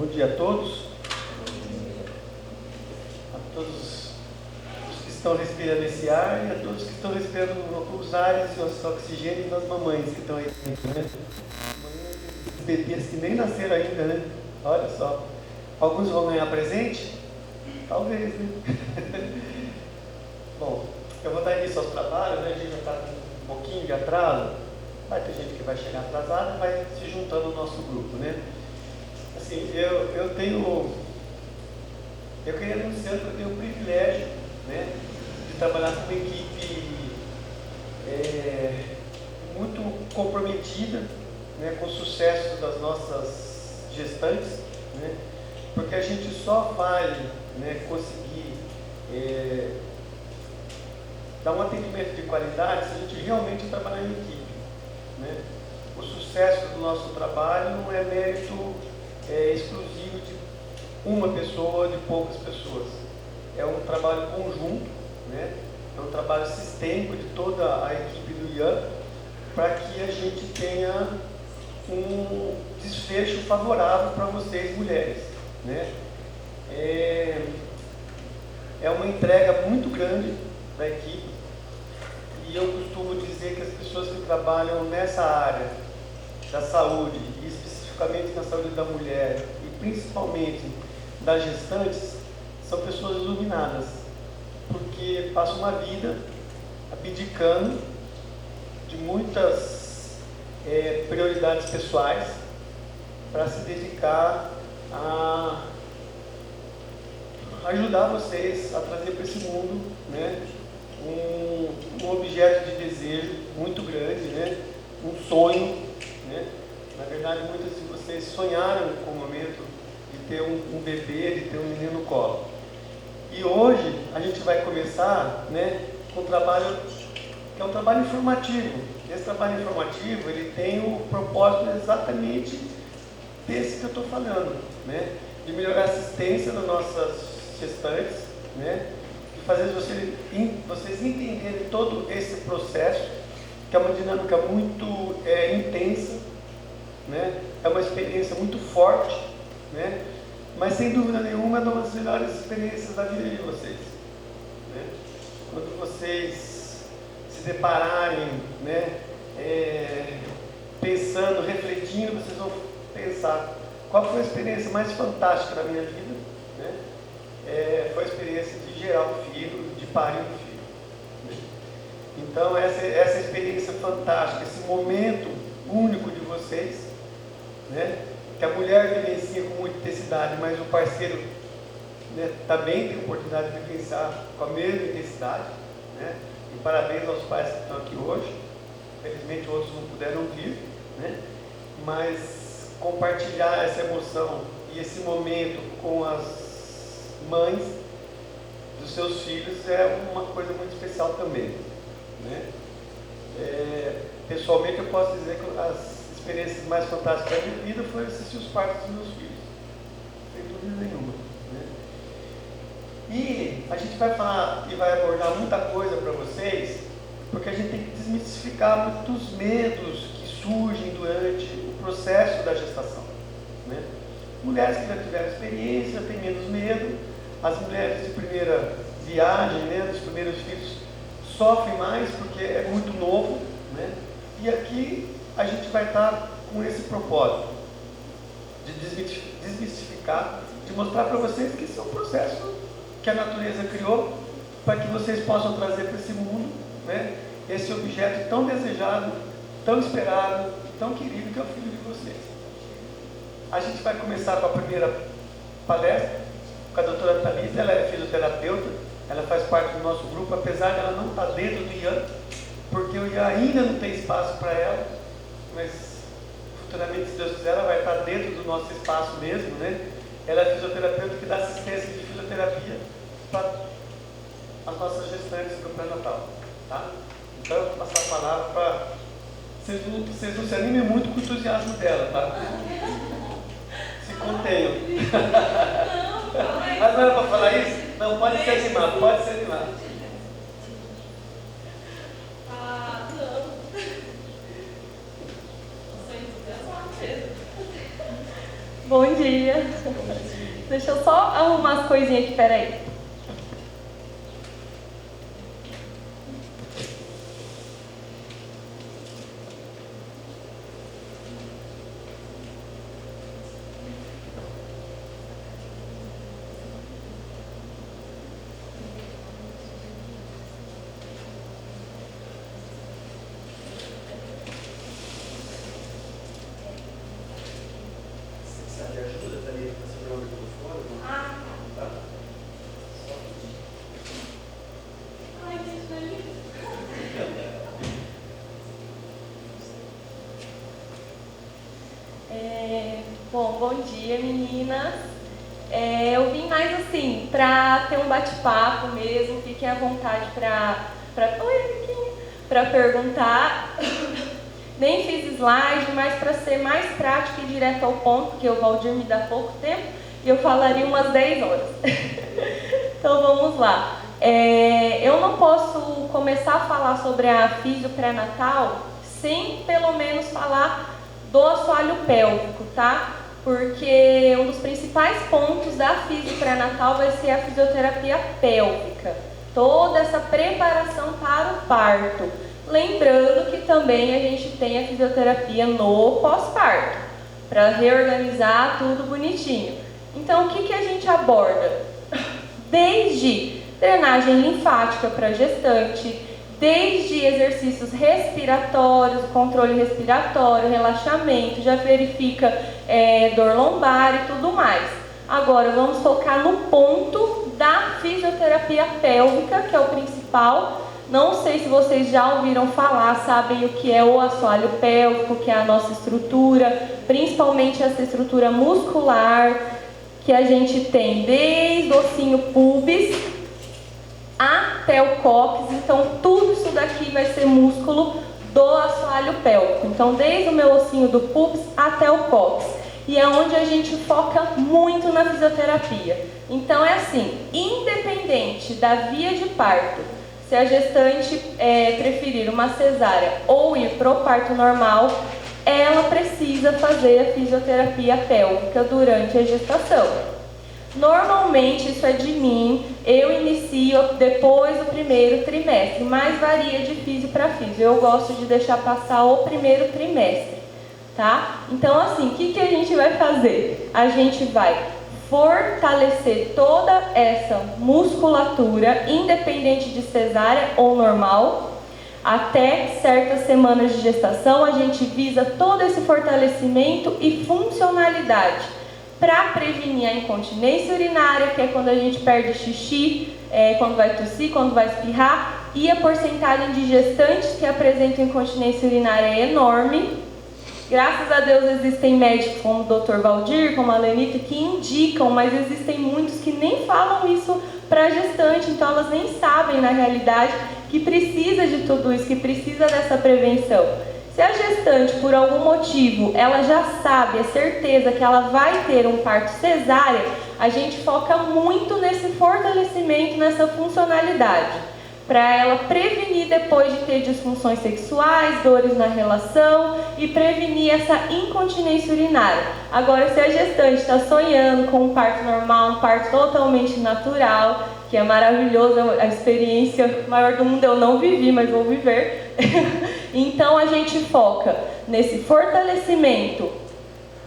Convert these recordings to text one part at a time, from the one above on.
Bom dia a todos. A todos os que estão respirando esse ar e a todos que estão respirando os ares e o oxigênio das mamães que estão aí dentro, né? Bebês que nem nasceram ainda, né? Olha só. Alguns vão ganhar presente? Talvez, né? Bom, eu vou dar início aos trabalhos, né? A gente já está com um pouquinho de atraso. Vai ter gente que vai chegar atrasada e vai se juntando ao nosso grupo, né? Assim, eu queria anunciar que eu tenho o privilégio, né, de trabalhar com uma equipe muito comprometida, né, com o sucesso das nossas gestantes, né, porque a gente só vai, né, conseguir dar um atendimento de qualidade se a gente realmente trabalhar em equipe, né. O sucesso do nosso trabalho não é mérito exclusivo de uma pessoa ou de poucas pessoas. É um trabalho conjunto, né? É um trabalho sistêmico de toda a equipe do IAN para que a gente tenha um desfecho favorável para vocês, mulheres, né? É uma entrega muito grande da equipe e eu costumo dizer que as pessoas que trabalham nessa área da saúde, e especificamente na saúde da mulher e principalmente das gestantes, são pessoas iluminadas, porque passam uma vida abdicando de muitas prioridades pessoais para se dedicar a ajudar vocês a trazer para esse mundo, né, um objeto de desejo muito grande, né, um sonho, né? Na verdade, muitas de vocês sonharam com o momento de ter um bebê, de ter um menino no colo. E hoje a gente vai começar, né, com um trabalho que é um trabalho informativo. Esse trabalho informativo, ele tem o propósito exatamente desse que eu estou falando, né, de melhorar a assistência das nossas gestantes, né, de fazer vocês entenderem todo esse processo, que é uma dinâmica muito intensa, né? É uma experiência muito forte, né? Mas sem dúvida nenhuma é uma das melhores experiências da vida de vocês, né? Quando vocês se depararem, né, pensando, refletindo, vocês vão pensar qual foi a experiência mais fantástica da minha vida, né? Foi a experiência de gerar um filho, de parir um filho. Então, essa experiência fantástica, esse momento único de vocês, né, que a mulher vivencia com muita intensidade, mas o parceiro, né, também tem a oportunidade de vivenciar com a mesma intensidade, né, e parabéns aos pais que estão aqui hoje. Infelizmente outros não puderam vir, né, mas compartilhar essa emoção e esse momento com as mães dos seus filhos é uma coisa muito especial também, né? Pessoalmente eu posso dizer que as experiências mais fantásticas da minha vida foi assistir os partos dos meus filhos, sem dúvida nenhuma, né? E a gente vai falar e vai abordar muita coisa para vocês, porque a gente tem que desmistificar muitos medos que surgem durante o processo da gestação, né? Mulheres que já tiveram experiência têm menos medo, as mulheres de primeira viagem, né, dos primeiros filhos, sofrem mais porque é muito novo, né? E aqui a gente vai estar com esse propósito de desmistificar, de mostrar para vocês que esse é um processo que a natureza criou para que vocês possam trazer para esse mundo, né, esse objeto tão desejado, tão esperado, tão querido que é o filho de vocês. A gente vai começar com a primeira palestra com a doutora Thalita. Ela é fisioterapeuta, ela faz parte do nosso grupo, apesar de ela não estar dentro do IAN, porque o IAN ainda não tem espaço para ela, mas futuramente, se Deus quiser, ela vai estar dentro do nosso espaço mesmo, né? Ela é fisioterapeuta que dá assistência de fisioterapia para as nossas gestantes do pré-natal, tá? Então eu vou passar a palavra para vocês não se animem muito com o entusiasmo dela, tá? Se contenham. Mas não era para falar isso? Não, pode se animar, pode se animar. Bom dia. Deixa eu só arrumar as coisinhas aqui, peraí. Bom dia, meninas. Eu vim mais assim, para ter um bate-papo mesmo, fiquem à vontade para perguntar. Nem fiz slide, mas para ser mais prático e direto ao ponto, porque o Valdir me dá pouco tempo, e eu falaria umas 10 horas. Então vamos lá. Eu não posso começar a falar sobre a fisio pré-natal sem pelo menos falar do assoalho pélvico, tá? Porque um dos principais pontos da fisio pré-natal vai ser a fisioterapia pélvica. Toda essa preparação para o parto. Lembrando que também a gente tem a fisioterapia no pós-parto, para reorganizar tudo bonitinho. Então, o que a gente aborda? Desde drenagem linfática para gestante, desde exercícios respiratórios, controle respiratório, relaxamento, já verifica dor lombar e tudo mais. Agora, vamos focar no ponto da fisioterapia pélvica, que é o principal. Não sei se vocês já ouviram falar, sabem o que é o assoalho pélvico, que é a nossa estrutura, principalmente essa estrutura muscular, que a gente tem desde o ossinho pubis até o cóccix. Então, tudo isso daqui vai ser músculo do assoalho pélvico. Então, desde o meu ossinho do pubis até o cóccix. E é onde a gente foca muito na fisioterapia. Então, é assim, independente da via de parto, se a gestante preferir uma cesárea ou ir para o parto normal, ela precisa fazer a fisioterapia pélvica durante a gestação. Normalmente, isso é de mim, eu inicio depois do primeiro trimestre, mas varia de fisio para fisio. Eu gosto de deixar passar o primeiro trimestre, tá? Então, assim, o que a gente vai fazer? A gente vai fortalecer toda essa musculatura, independente de cesárea ou normal. Até certas semanas de gestação, a gente visa todo esse fortalecimento e funcionalidade para prevenir a incontinência urinária, que é quando a gente perde xixi, quando vai tossir, quando vai espirrar, e a porcentagem de gestantes que apresentam incontinência urinária é enorme. Graças a Deus existem médicos como o Dr. Valdir, como a Lenita, que indicam, mas existem muitos que nem falam isso para a gestante, então elas nem sabem na realidade que precisa de tudo isso, que precisa dessa prevenção. Se a gestante, por algum motivo, ela já sabe, é certeza que ela vai ter um parto cesárea, a gente foca muito nesse fortalecimento, nessa funcionalidade, para ela prevenir depois de ter disfunções sexuais, dores na relação e prevenir essa incontinência urinária. Agora, se a gestante está sonhando com um parto normal, um parto totalmente natural, que é maravilhoso, a experiência maior do mundo eu não vivi, mas vou viver. Então, a gente foca nesse fortalecimento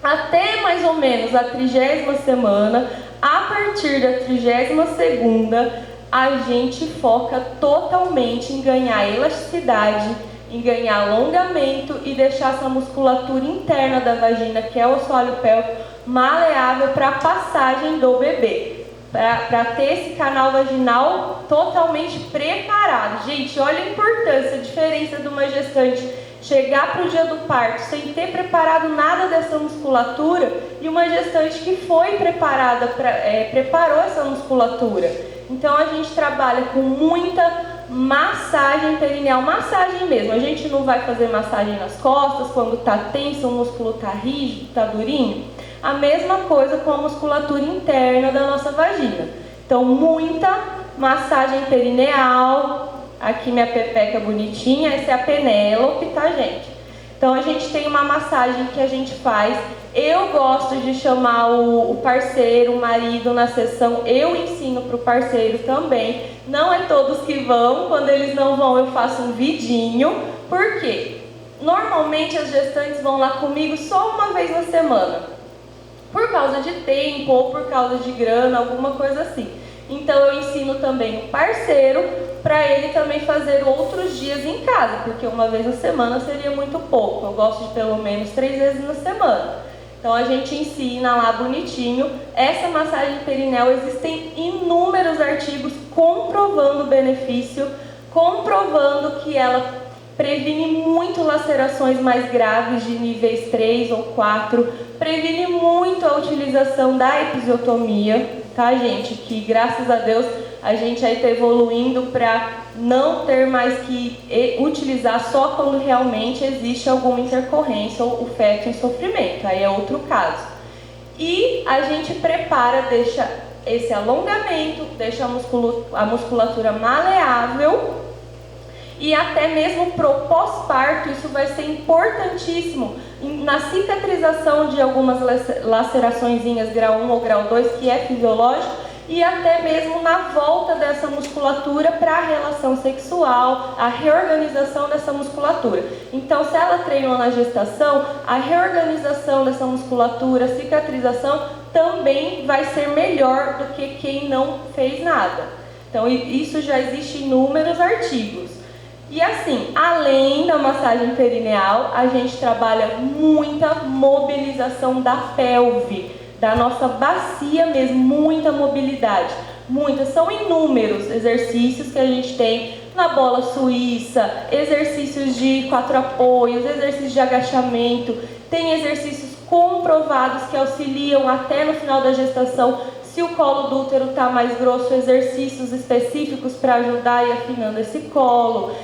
até mais ou menos a 30ª semana. A partir da 32ª, a gente foca totalmente em ganhar elasticidade, em ganhar alongamento e deixar essa musculatura interna da vagina, que é o assoalho pélvico, maleável para a passagem do bebê, para ter esse canal vaginal totalmente preparado. Gente, olha a importância, a diferença de uma gestante chegar para o dia do parto sem ter preparado nada dessa musculatura e uma gestante que foi preparada, preparou essa musculatura. Então, a gente trabalha com muita massagem perineal, massagem mesmo. A gente não vai fazer massagem nas costas, quando está tenso, o músculo está rígido, está durinho. A mesma coisa com a musculatura interna da nossa vagina. Então, muita massagem perineal. Aqui minha pepeca bonitinha, essa é a Penélope, tá, gente? Então, a gente tem uma massagem que a gente faz Eu gosto de chamar o parceiro, o marido na sessão, eu ensino para o parceiro também. Não é todos que vão, quando eles não vão eu faço um vidinho. Por quê? Normalmente as gestantes vão lá comigo só uma vez na semana, por causa de tempo ou por causa de grana, alguma coisa assim. Então eu ensino também o parceiro para ele também fazer outros dias em casa, porque uma vez na semana seria muito pouco. Eu gosto de pelo menos 3 vezes na semana. Então a gente ensina lá bonitinho. Essa massagem perineal, existem inúmeros artigos comprovando o benefício, comprovando que ela previne muito lacerações mais graves de níveis 3 ou 4, previne muito a utilização da episiotomia, tá, gente? Que graças a Deus a gente aí está evoluindo para não ter mais que utilizar só quando realmente existe alguma intercorrência ou o feto em sofrimento, aí é outro caso. E a gente prepara, deixa esse alongamento, deixa a musculatura maleável. E até mesmo para o pós-parto, isso vai ser importantíssimo na cicatrização de algumas laceraçõezinhas grau 1 ou grau 2, que é fisiológico, e até mesmo na volta dessa musculatura para a relação sexual, a reorganização dessa musculatura. Então, se ela treinou na gestação, a reorganização dessa musculatura, a cicatrização, também vai ser melhor do que quem não fez nada. Então, isso já existe em inúmeros artigos. E assim, além da massagem perineal, a gente trabalha muita mobilização da pelve, da nossa bacia mesmo, muita mobilidade. Muitas, são inúmeros exercícios que a gente tem na bola suíça, exercícios de 4 apoios, exercícios de agachamento, tem exercícios comprovados que auxiliam até no final da gestação. Se o colo do útero está mais grosso, exercícios específicos para ajudar e afinando esse colo,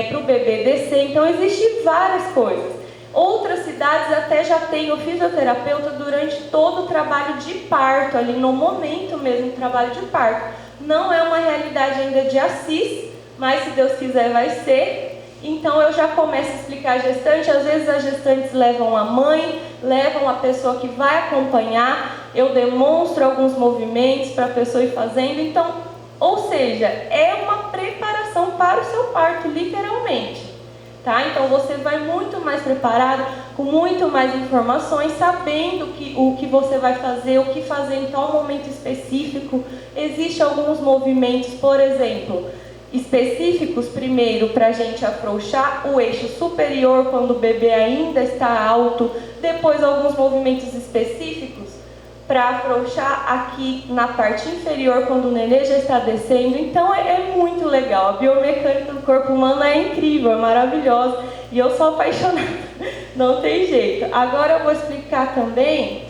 para o bebê descer. Então, existem várias coisas. Outras cidades até já têm o fisioterapeuta durante todo o trabalho de parto, ali no momento mesmo do trabalho de parto. Não é uma realidade ainda de Assis, mas se Deus quiser vai ser. Então eu já começo a explicar a gestante, às vezes as gestantes levam a mãe, levam a pessoa que vai acompanhar, eu demonstro alguns movimentos para a pessoa ir fazendo, então, ou seja, é uma preparação para o seu parto, literalmente, tá? Então você vai muito mais preparado, com muito mais informações, sabendo o que você vai fazer, o que fazer em tal momento específico. Existem alguns movimentos, por exemplo, específicos, primeiro para a gente afrouxar o eixo superior quando o bebê ainda está alto, depois alguns movimentos específicos para afrouxar aqui na parte inferior quando o nenê já está descendo. Então é muito legal, a biomecânica do corpo humano é incrível, é maravilhosa e eu sou apaixonada, não tem jeito. Agora eu vou explicar também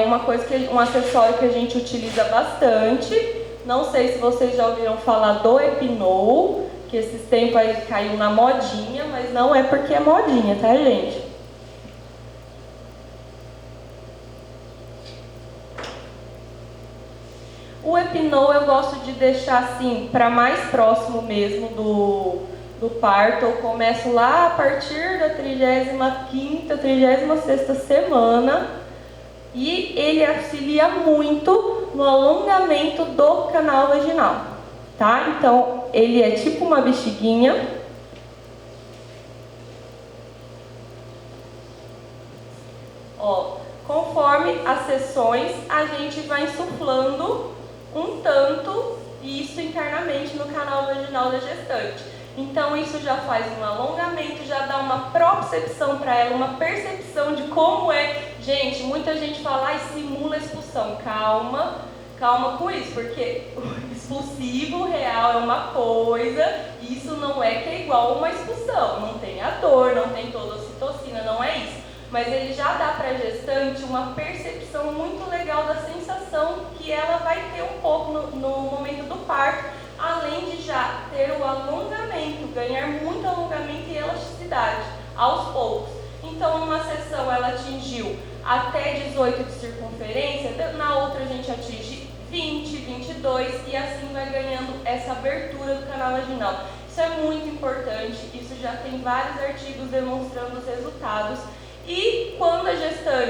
uma coisa um acessório que a gente utiliza bastante. Não sei se vocês já ouviram falar do Epinol, que esses tempos aí caiu na modinha, mas não é porque é modinha, tá, gente? O Epinol eu gosto de deixar assim, para mais próximo mesmo do parto. Eu começo lá a partir da 35ª, 36ª semana. E ele auxilia muito no alongamento do canal vaginal, tá? Então, ele é tipo uma bexiguinha. Ó, conforme as sessões, a gente vai insuflando um tanto isso internamente no canal vaginal da gestante. Então isso já faz um alongamento, já dá uma propriocepção para ela, uma percepção de como é. Gente, muita gente fala, simula expulsão. Calma com isso, porque o expulsivo real é uma coisa, isso não é que é igual a uma expulsão. Não tem a dor, não tem toda a ocitocina, não é isso. Mas ele já dá para a gestante uma percepção muito legal da sensação que ela vai ter um pouco no momento do parto, além de já ter o alongamento, ganhar muito alongamento e elasticidade aos poucos. Então, numa sessão ela atingiu até 18 de circunferência, na outra a gente atinge 20, 22 e assim vai ganhando essa abertura do canal vaginal. Isso é muito importante, isso já tem vários artigos demonstrando os resultados. E quando a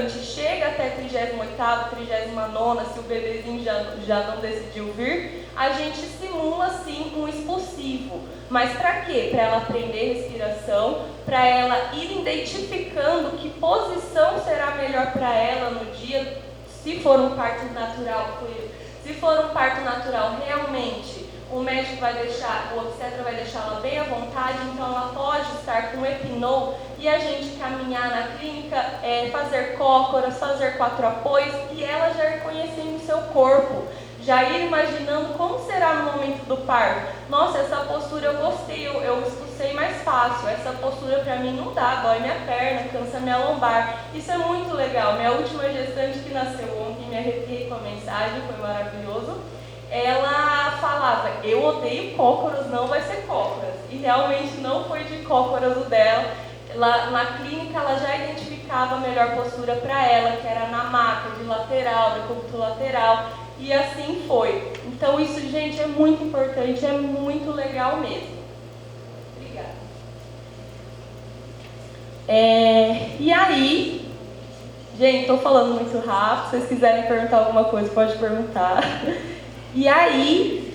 gestante chega até 38ª, 39ª, se o bebezinho já não decidiu vir, a gente simula sim um expulsivo. Mas para quê? Para ela aprender respiração, para ela ir identificando que posição será melhor para ela no dia, se for um parto natural, se for um parto natural realmente. O médico vai deixar, o obstetra vai deixar ela bem à vontade, então ela pode estar com Epinol e a gente caminhar na clínica, fazer cócoras, fazer 4 apoios e ela já ir conhecendo o seu corpo, já ir imaginando como será no momento do parto. Nossa, essa postura eu gostei, eu expulsei mais fácil, essa postura para mim não dá, dói minha perna, cansa minha lombar. Isso é muito legal. Minha última gestante que nasceu ontem, me arrepiei com a mensagem, foi maravilhoso. Ela falava, eu odeio cócoras, não vai ser cócoras. E realmente não foi de cócoras o dela. Na clínica ela já identificava a melhor postura para ela, que era na maca, de lateral, decúbito lateral. E assim foi. Então isso, gente, é muito importante, é muito legal mesmo. Obrigada. E aí, gente, estou falando muito rápido, se vocês quiserem perguntar alguma coisa, pode perguntar. E aí,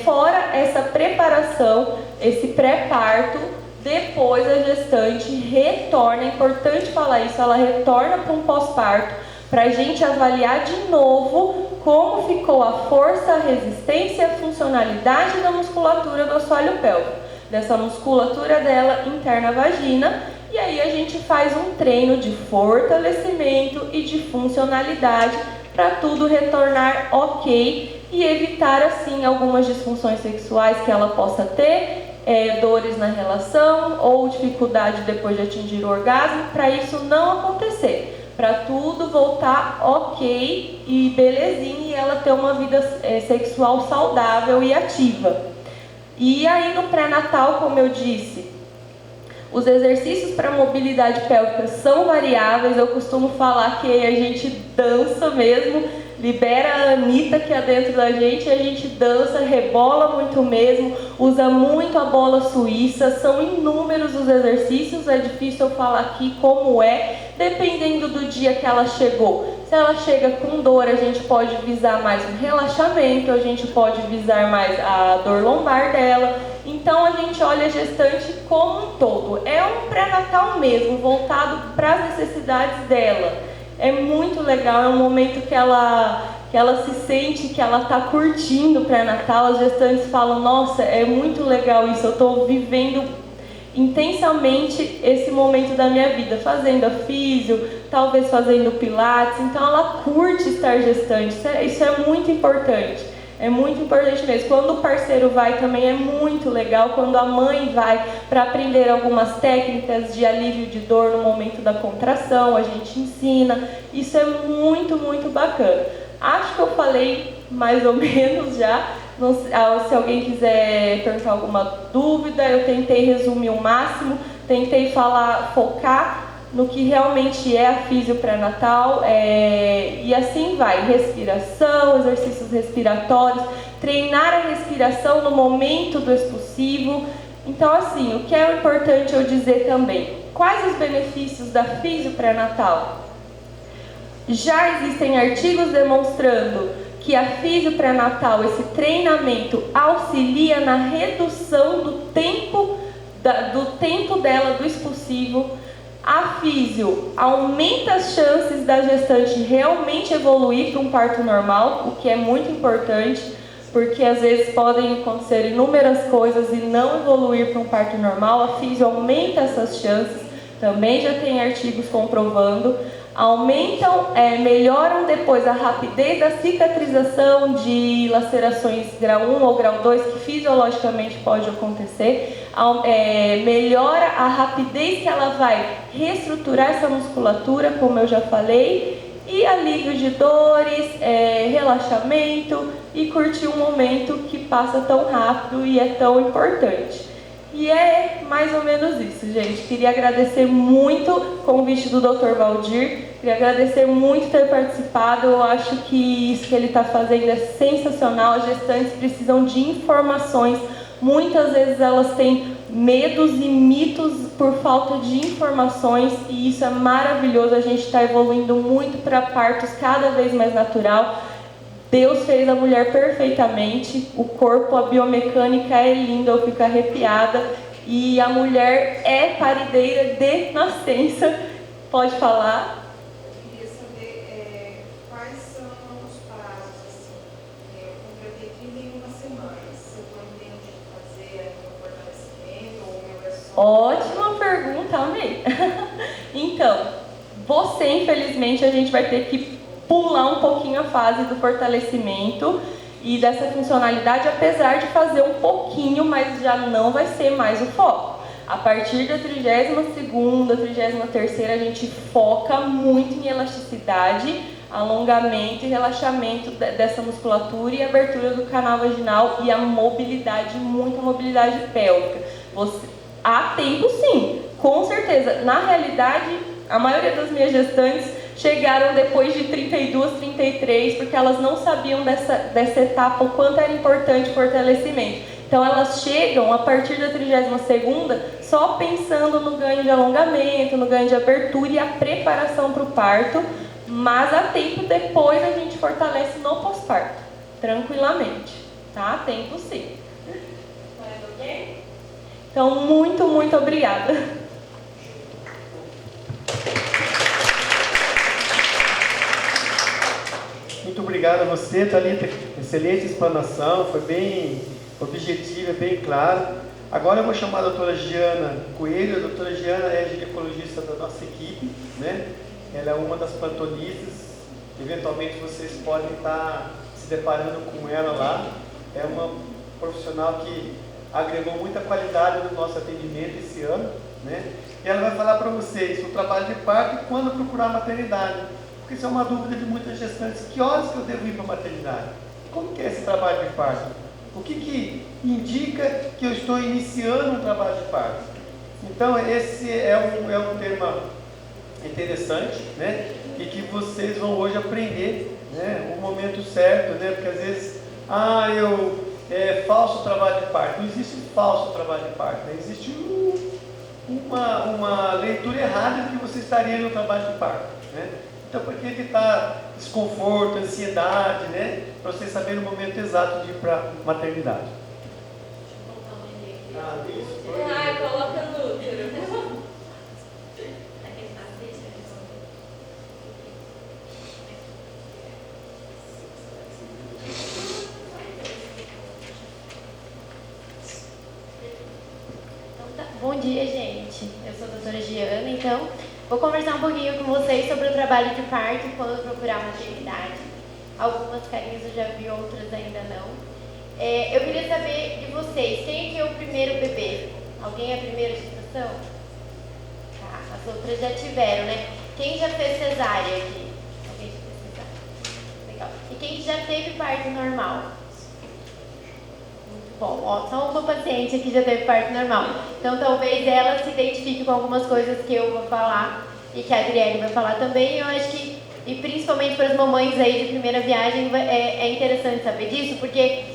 fora essa preparação, esse pré-parto, depois a gestante retorna, é importante falar isso, ela retorna para um pós-parto, para a gente avaliar de novo como ficou a força, a resistência e a funcionalidade da musculatura do assoalho pélvico, dessa musculatura dela interna vagina, e aí a gente faz um treino de fortalecimento e de funcionalidade para tudo retornar ok e evitar assim algumas disfunções sexuais que ela possa ter, dores na relação ou dificuldade depois de atingir o orgasmo, para isso não acontecer, para tudo voltar ok e belezinha e ela ter uma vida sexual saudável e ativa. E aí no pré-natal, como eu disse, os exercícios para mobilidade pélvica são variáveis, eu costumo falar que a gente dança mesmo, libera a Anitta que é dentro da gente, a gente dança, rebola muito mesmo, usa muito a bola suíça, são inúmeros os exercícios, é difícil eu falar aqui como dependendo do dia que ela chegou. Se ela chega com dor, a gente pode visar mais um relaxamento, a gente pode visar mais a dor lombar dela. Então a gente olha a gestante como um todo. É um pré-natal mesmo, voltado para as necessidades dela. É muito legal, é um momento que ela se sente que ela está curtindo o pré-natal. As gestantes falam, nossa, é muito legal isso, eu estou vivendo intensamente esse momento da minha vida, fazendo a físio, talvez fazendo pilates, então ela curte estar gestante, isso é muito importante. É muito importante mesmo. Quando o parceiro vai também é muito legal. Quando a mãe vai para aprender algumas técnicas de alívio de dor no momento da contração, a gente ensina. Isso é muito, muito bacana. Acho que eu falei mais ou menos já. Não, se alguém quiser perguntar alguma dúvida, eu tentei resumir o máximo. Tentei focar no que realmente é a físio pré-natal, e assim vai, respiração, exercícios respiratórios, treinar a respiração no momento do expulsivo. Então assim, o que é importante eu dizer também, quais os benefícios da físio pré-natal? Já existem artigos demonstrando que a físio pré-natal, esse treinamento auxilia na redução do tempo dela do expulsivo. A físio aumenta as chances da gestante realmente evoluir para um parto normal, o que é muito importante, porque às vezes podem acontecer inúmeras coisas e não evoluir para um parto normal. A físio aumenta essas chances, também já tem artigos comprovando. Melhoram depois a rapidez da cicatrização de lacerações grau 1 ou grau 2, que fisiologicamente pode acontecer. Melhora a rapidez que ela vai reestruturar essa musculatura, como eu já falei, e alívio de dores, relaxamento e curtir um momento que passa tão rápido e é tão importante. E é mais ou menos isso, gente. Queria agradecer muito o convite do Dr. Valdir, queria agradecer muito ter participado. Eu acho que isso que ele está fazendo é sensacional. As gestantes precisam de informações. Muitas vezes elas têm medos e mitos por falta de informações, e isso é maravilhoso. A gente está evoluindo muito para partos cada vez mais natural. Deus fez a mulher perfeitamente, o corpo, a biomecânica é linda, eu fico arrepiada, e a mulher é parideira de nascença. Pode falar? Eu queria saber quais são os prazos, assim. Eu completei 31 semanas. Se eu estou entendendo fazer o fortalecimento ou o meu é só... Ótima pergunta, amei. Então, você, infelizmente, a gente vai ter que pular um pouquinho a fase do fortalecimento e dessa funcionalidade, apesar de fazer um pouquinho, mas já não vai ser mais o foco. A partir da 32ª, 33ª, a gente foca muito em elasticidade, alongamento e relaxamento dessa musculatura e abertura do canal vaginal e a mobilidade, muita mobilidade pélvica. Há tempo sim, com certeza. Na realidade, a maioria das minhas gestantes chegaram depois de 32, 33, porque elas não sabiam dessa etapa, o quanto era importante o fortalecimento. Então elas chegam a partir da 32ª só pensando no ganho de alongamento, no ganho de abertura e a preparação para o parto, mas há tempo depois a gente fortalece no pós-parto, tranquilamente, tá? Há tempo sim. Então, muito, muito obrigada. Muito obrigado a você, Thalita. Excelente explanação, foi bem objetiva, bem claro. Agora eu vou chamar a doutora Giana Coelho. A doutora Giana é ginecologista da nossa equipe, né? Ela é uma das plantonistas. Eventualmente vocês podem estar se deparando com ela lá. É uma profissional que agregou muita qualidade no nosso atendimento esse ano, né? E ela vai falar para vocês o trabalho de parto e quando procurar maternidade. Porque isso é uma dúvida de muitas gestantes. Que horas que eu devo ir para a maternidade? Como que é esse trabalho de parto? O que indica que eu estou iniciando um trabalho de parto? Então, esse é um tema interessante, né? E que vocês vão hoje aprender, né? O momento certo, né? Porque às vezes, falso trabalho de parto. Não existe falso trabalho de parto, né? Existe uma leitura errada de que você estaria no trabalho de parto, né? Então, por que evitar desconforto, ansiedade, né? Para você saber o momento exato de ir para a maternidade. Isso. Ai, coloca no útero. Bom dia, gente. Eu sou a doutora Giana, então vou conversar um pouquinho com vocês sobre o trabalho de parto quando procurar maternidade. Algumas carinhas eu já vi, outras ainda não. Eu queria saber de vocês, quem aqui é o primeiro bebê? Alguém é a primeira gestação? Tá, as outras já tiveram, né? Quem já fez cesárea aqui? Alguém já fez cesárea? Legal. E quem já teve parto normal? Bom, ó, só uma paciente aqui já teve parto normal. Então, talvez ela se identifique com algumas coisas que eu vou falar e que a Adriele vai falar também. Eu acho que, e principalmente para as mamães aí de primeira viagem, é interessante saber disso, porque,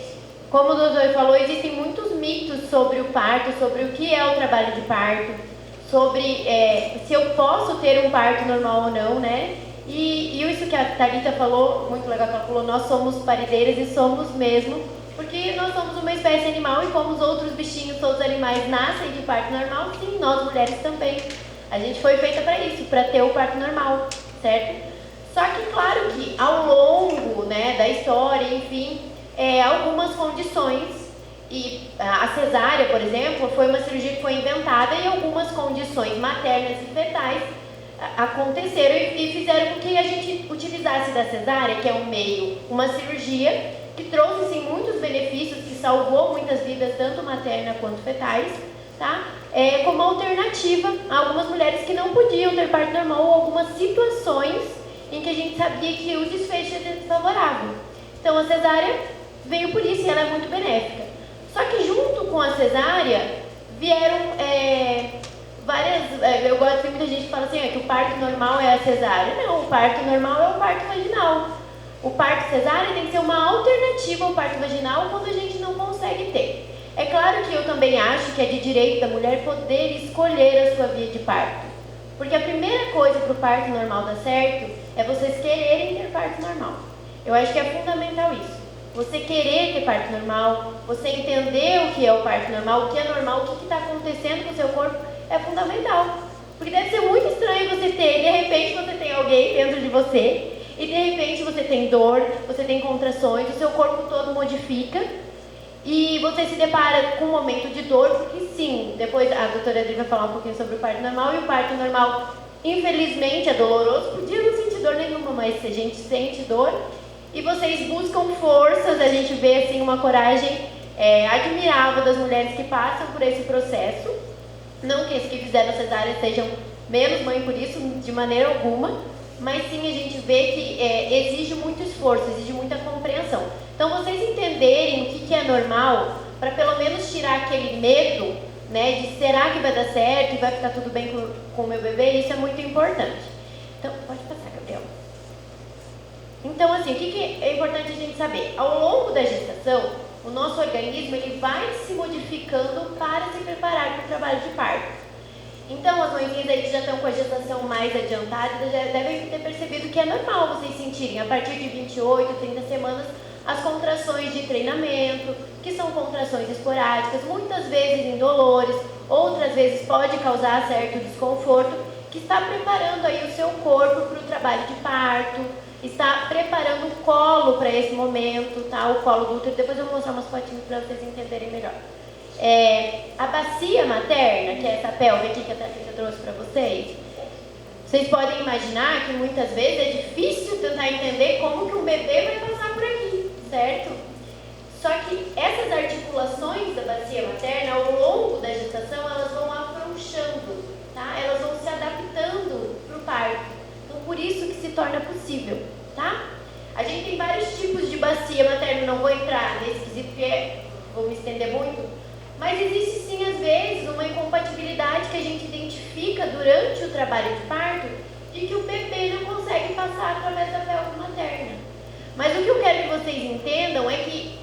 como o doutor falou, existem muitos mitos sobre o parto, sobre o que é o trabalho de parto, sobre se eu posso ter um parto normal ou não, né? E isso que a Thalita falou, muito legal que ela falou, nós somos parideiras e somos mesmo. Porque nós somos uma espécie animal e como os outros bichinhos, todos os animais nascem de parto normal, sim, nós mulheres também. A gente foi feita para isso, para ter o parto normal, certo? Só que, claro que ao longo, né, da história, enfim, algumas condições, e a cesárea, por exemplo, foi uma cirurgia que foi inventada e algumas condições maternas e fetais aconteceram e fizeram com que a gente utilizasse da cesárea, que é um meio, uma cirurgia, que trouxe sim muitos benefícios, que salvou muitas vidas, tanto materna quanto fetais, tá? Como alternativa a algumas mulheres que não podiam ter parto normal ou algumas situações em que a gente sabia que o desfecho era desfavorável. Então a cesárea veio por isso e ela é muito benéfica. Só que junto com a cesárea vieram várias... eu gosto de muita gente que fala assim, que o parto normal é a cesárea. Não, o parto normal é o parto vaginal. O parto cesárea tem que ser uma alternativa ao parto vaginal quando a gente não consegue ter. É claro que eu também acho que é de direito da mulher poder escolher a sua via de parto. Porque a primeira coisa para o parto normal dar certo é vocês quererem ter parto normal. Eu acho que é fundamental isso. Você querer ter parto normal, você entender o que é o parto normal, o que é normal, o que está acontecendo com o seu corpo, é fundamental. Porque deve ser muito estranho você ter, de repente você tem alguém dentro de você, e de repente você tem dor, você tem contrações, o seu corpo todo modifica, e você se depara com um momento de dor, porque sim, depois a doutora Adri vai falar um pouquinho sobre o parto normal, e o parto normal, infelizmente, é doloroso, podia não sentir dor nenhuma, mas a gente sente dor, e vocês buscam forças, a gente vê assim uma coragem admirável das mulheres que passam por esse processo. Não que as que fizeram cesárea sejam menos mãe por isso, de maneira alguma, mas sim a gente vê que exige muito esforço, exige muita compreensão. Então vocês entenderem o que é normal, para pelo menos tirar aquele medo, né, de será que vai dar certo e vai ficar tudo bem com o meu bebê, isso é muito importante. Então, pode passar, Gabriel. Então, assim, o que é importante a gente saber? Ao longo da gestação, o nosso organismo ele vai se modificando para se preparar para o trabalho de parto. Então, as mãezinhas aí que já estão com a gestação mais adiantada já devem ter percebido que é normal vocês sentirem, a partir de 28, 30 semanas, as contrações de treinamento, que são contrações esporádicas, muitas vezes indolores, outras vezes pode causar certo desconforto, que está preparando aí o seu corpo para o trabalho de parto, está preparando o colo para esse momento, tá? O colo do útero. Depois eu vou mostrar umas fotinhas para vocês entenderem melhor. A bacia materna, que é essa pelve aqui que a Thalita trouxe para vocês, vocês podem imaginar que muitas vezes é difícil tentar entender como que um bebê vai passar por aqui, certo? Só que essas articulações da bacia materna, ao longo da gestação, elas vão afrouxando, tá? Elas vão se adaptando para o parto. Então, por isso que se torna possível, tá? A gente tem vários tipos de bacia materna, não vou entrar nesse quesito porque vou me estender muito, mas existe sim, às vezes, uma incompatibilidade que a gente identifica durante o trabalho de parto, de que o bebê não consegue passar através da pelve materna. Mas o que eu quero que vocês entendam é que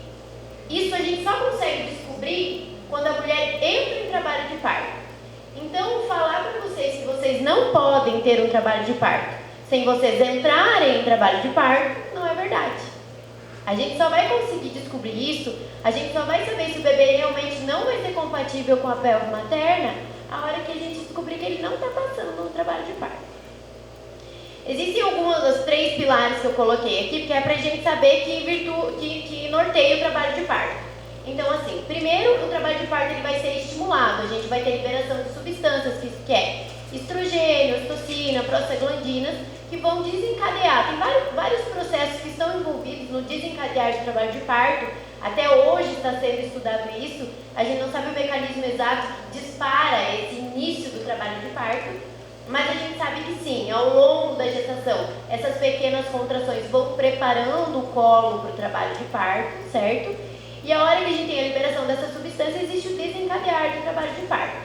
isso a gente só consegue descobrir quando a mulher entra em trabalho de parto. Então, falar para vocês que vocês não podem ter um trabalho de parto sem vocês entrarem em trabalho de parto, não é verdade. A gente só vai conseguir descobrir isso, a gente só vai saber se o bebê realmente não vai ser compatível com a pelve materna a hora que a gente descobrir que ele não está passando no trabalho de parto. Existem algumas das 3 pilares que eu coloquei aqui, porque é para a gente saber que norteia o trabalho de parto. Então, assim, primeiro, o trabalho de parto ele vai ser estimulado. A gente vai ter liberação de substâncias, que é estrogênio, ocitocina, prostaglandinas, que vão desencadear. Tem vários processos que estão envolvidos no desencadear do trabalho de parto. Até hoje está sendo estudado isso. A gente não sabe o mecanismo exato que dispara esse início do trabalho de parto. Mas a gente sabe que sim, ao longo da gestação, essas pequenas contrações vão preparando o colo para o trabalho de parto, certo? E a hora que a gente tem a liberação dessa substância, existe o desencadear do trabalho de parto.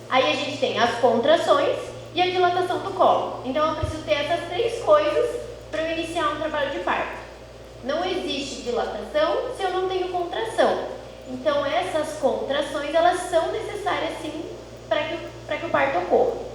Aí a gente tem as contrações e a dilatação do colo. Então eu preciso ter essas 3 coisas para eu iniciar um trabalho de parto. Não existe dilatação se eu não tenho contração. Então essas contrações, elas são necessárias sim para que o parto ocorra.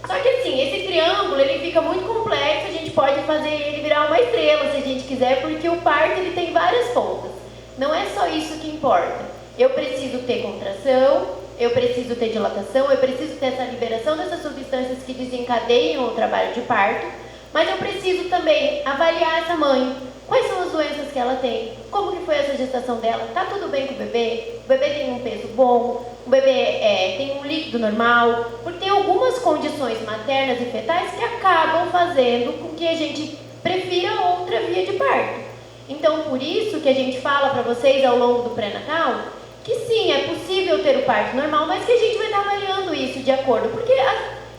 Só que assim, esse triângulo ele fica muito complexo, a gente pode fazer ele virar uma estrela se a gente quiser, porque o parto ele tem várias pontas. Não é só isso que importa. Eu preciso ter contração, eu preciso ter dilatação, eu preciso ter essa liberação dessas substâncias que desencadeiam o trabalho de parto, mas eu preciso também avaliar essa mãe. Quais são as doenças que ela tem? Como que foi essa gestação dela? Tá tudo bem com o bebê? O bebê tem um peso bom? O bebê tem um líquido normal? Porque tem algumas condições maternas e fetais que acabam fazendo com que a gente prefira outra via de parto. Então, por isso que a gente fala para vocês ao longo do pré-natal, que sim, é possível ter o parto normal, mas que a gente vai estar avaliando isso de acordo, porque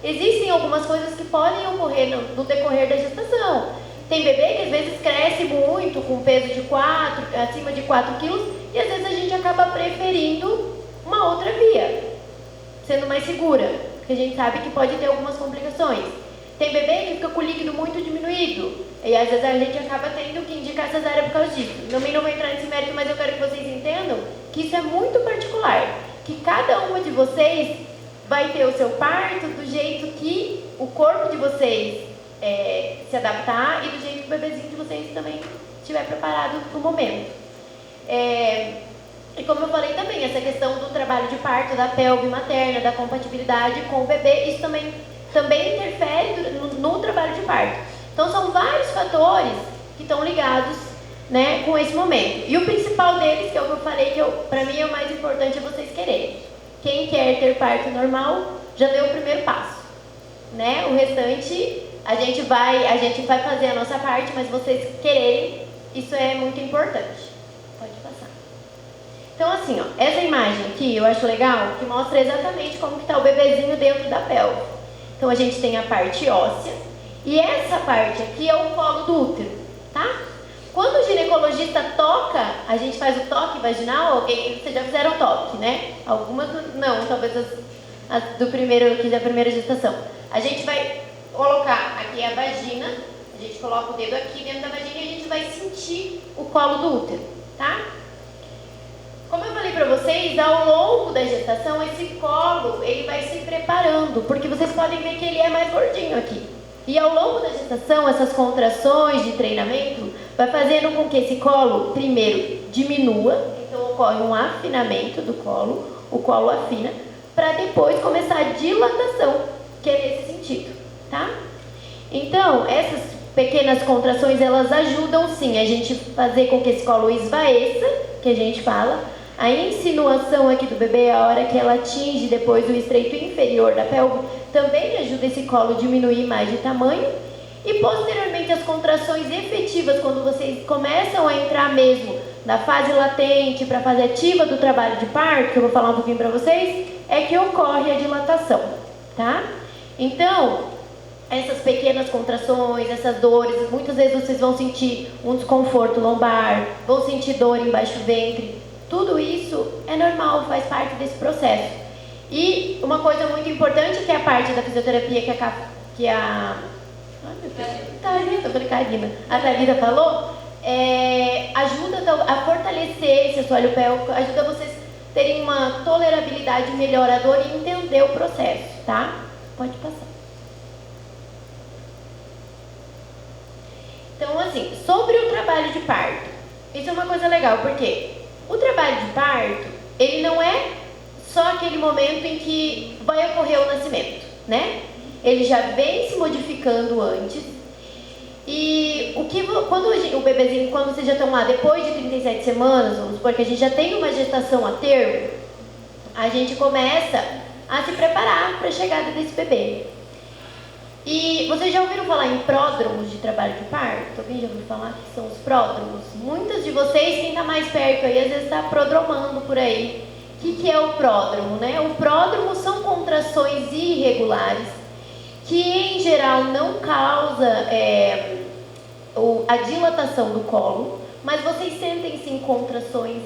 existem algumas coisas que podem ocorrer no decorrer da gestação. Tem bebê que às vezes cresce muito, com peso de acima de 4 quilos, e às vezes a gente acaba preferindo uma outra via, sendo mais segura, porque a gente sabe que pode ter algumas complicações. Tem bebê que fica com o líquido muito diminuído. E às vezes a gente acaba tendo que indicar cesárea por causa disso. Também não vou entrar nesse mérito, mas eu quero que vocês entendam que isso é muito particular. Que cada uma de vocês vai ter o seu parto do jeito que o corpo de vocês se adaptar e do jeito que o bebezinho de vocês também estiver preparado no momento. E como eu falei também, essa questão do trabalho de parto, da pelve materna, da compatibilidade com o bebê, isso também interfere no trabalho de parto. Então são vários fatores que estão ligados, né, com esse momento. E o principal deles, que é o que eu falei, que para mim é o mais importante, é vocês quererem. Quem quer ter parto normal já deu o primeiro passo, né? O restante a gente vai fazer a nossa parte, mas vocês quererem, isso é muito importante. Pode passar. Então assim, ó, essa imagem aqui eu acho legal, que mostra exatamente como que está o bebezinho dentro da pelve. Então a gente tem a parte óssea e essa parte aqui é o colo do útero, tá? Quando o ginecologista toca, a gente faz o toque vaginal, vocês já fizeram toque, né? Algumas não, talvez as da primeira gestação. A gente vai colocar aqui a vagina, a gente coloca o dedo aqui dentro da vagina e a gente vai sentir o colo do útero, tá? Como eu falei para vocês, ao longo da gestação, esse colo, ele vai se preparando, porque vocês podem ver que ele é mais gordinho aqui. E ao longo da gestação, essas contrações de treinamento vai fazendo com que esse colo, primeiro, diminua, então ocorre um afinamento do colo, o colo afina, para depois começar a dilatação, que é nesse sentido, tá? Então, essas pequenas contrações, elas ajudam sim a gente fazer com que esse colo esvaeça, que a gente fala. A insinuação aqui do bebê, a hora que ela atinge depois o estreito inferior da pelve, também ajuda esse colo a diminuir mais de tamanho. E posteriormente as contrações efetivas, quando vocês começam a entrar mesmo na fase latente para a fase ativa do trabalho de parto, que eu vou falar um pouquinho para vocês, é que ocorre a dilatação, tá? Então, essas pequenas contrações, essas dores, muitas vezes vocês vão sentir um desconforto lombar, vão sentir dor embaixo do ventre. Tudo isso é normal, faz parte desse processo. E uma coisa muito importante, que é a parte da fisioterapia que a Thalita falou, ajuda a fortalecer esse assoalho pélvico, ajuda vocês terem uma tolerabilidade melhor à dor e entender o processo, tá? Pode passar. Então, assim, sobre o trabalho de parto, isso é uma coisa legal, porque o trabalho de parto, ele não é só aquele momento em que vai ocorrer o nascimento, né? Ele já vem se modificando antes. E quando o bebezinho, quando vocês já estão lá depois de 37 semanas, vamos supor que a gente já tem uma gestação a termo, a gente começa a se preparar para a chegada desse bebê. E vocês já ouviram falar em pródromos de trabalho de parto? Alguém já ouviu falar que são os pródromos? Muitas de vocês, quem está mais perto aí, às vezes está prodromando por aí. O que é o pródromo, né? O pródromo são contrações irregulares que, em geral, não causa a dilatação do colo, mas vocês sentem, sim, contrações,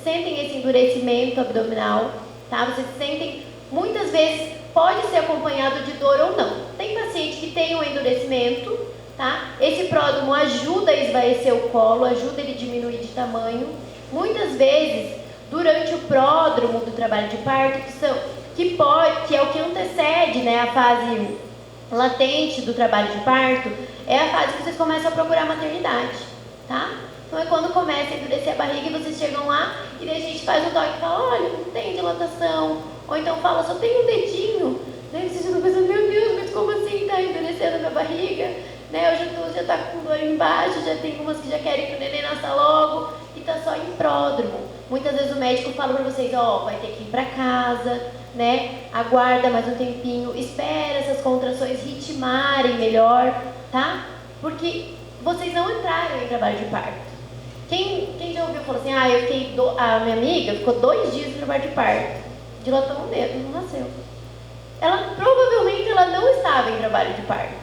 sentem esse endurecimento abdominal, tá? Vocês sentem, muitas vezes, pode ser acompanhado de dor ou não. Tem paciente que tem um endurecimento, tá? Esse pródromo ajuda a esvaecer o colo, ajuda ele a diminuir de tamanho. Muitas vezes, durante o pródromo do trabalho de parto, que é o que antecede, né, a fase latente do trabalho de parto, é a fase que vocês começam a procurar maternidade, tá? Então é quando começa a endurecer a barriga e vocês chegam lá e daí a gente faz um toque e fala, olha, não tem dilatação. Ou então fala, só tem um dedinho. Daí vocês ficam pensando, meu Deus, mas como assim está endurecendo a minha barriga? Né? Eu já tá com dor embaixo, já tem umas que já querem que o neném nasça logo e tá só em pródromo. Muitas vezes o médico fala para vocês, vai ter que ir para casa, né? Aguarda mais um tempinho, espera essas contrações ritmarem melhor, tá? Porque vocês não entraram em trabalho de parto. Quem já ouviu falar assim, a minha amiga ficou 2 dias em trabalho de parto. Dilatou um dedo, não nasceu. Provavelmente ela não estava em trabalho de parto.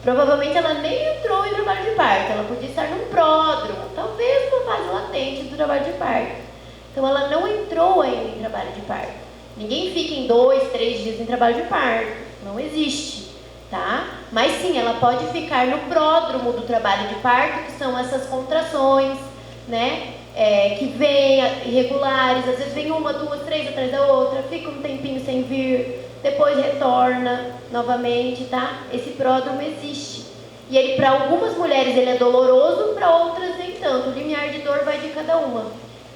Provavelmente ela nem entrou em trabalho de parto. Ela podia estar num pródromo, talvez uma fase latente do trabalho de parto. Então ela não entrou ainda em trabalho de parto. Ninguém fica em 2, 3 dias em trabalho de parto. Não existe. tá? Mas sim, ela pode ficar no pródromo do trabalho de parto, que são essas contrações, né? Que vêm irregulares, às vezes vem uma, duas, três atrás da outra, fica um tempinho sem vir, depois retorna novamente, tá? Esse pródromo existe. E ele, para algumas mulheres, ele é doloroso, para outras nem tanto. O limiar de dor vai de cada uma.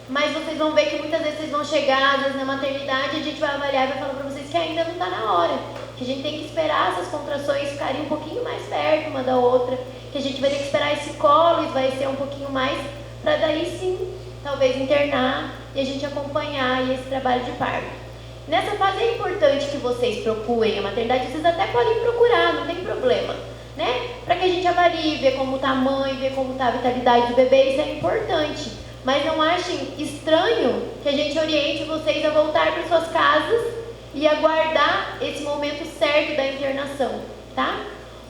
Mas vocês vão ver que muitas vezes vocês vão chegar, às vezes na maternidade, a gente vai avaliar e vai falar para vocês que ainda não está na hora. Que a gente tem que esperar essas contrações ficarem um pouquinho mais perto uma da outra. Que a gente vai ter que esperar esse colo esvaecer um pouquinho mais, para daí sim, talvez internar e a gente acompanhar esse trabalho de parto. Nessa fase é importante que vocês procurem a maternidade, vocês até podem procurar, não tem problema, né? Para que a gente avalie, ver como está a mãe, ver como está a vitalidade do bebê, isso é importante. Mas não achem estranho que a gente oriente vocês a voltar para suas casas e aguardar esse momento certo da internação, tá?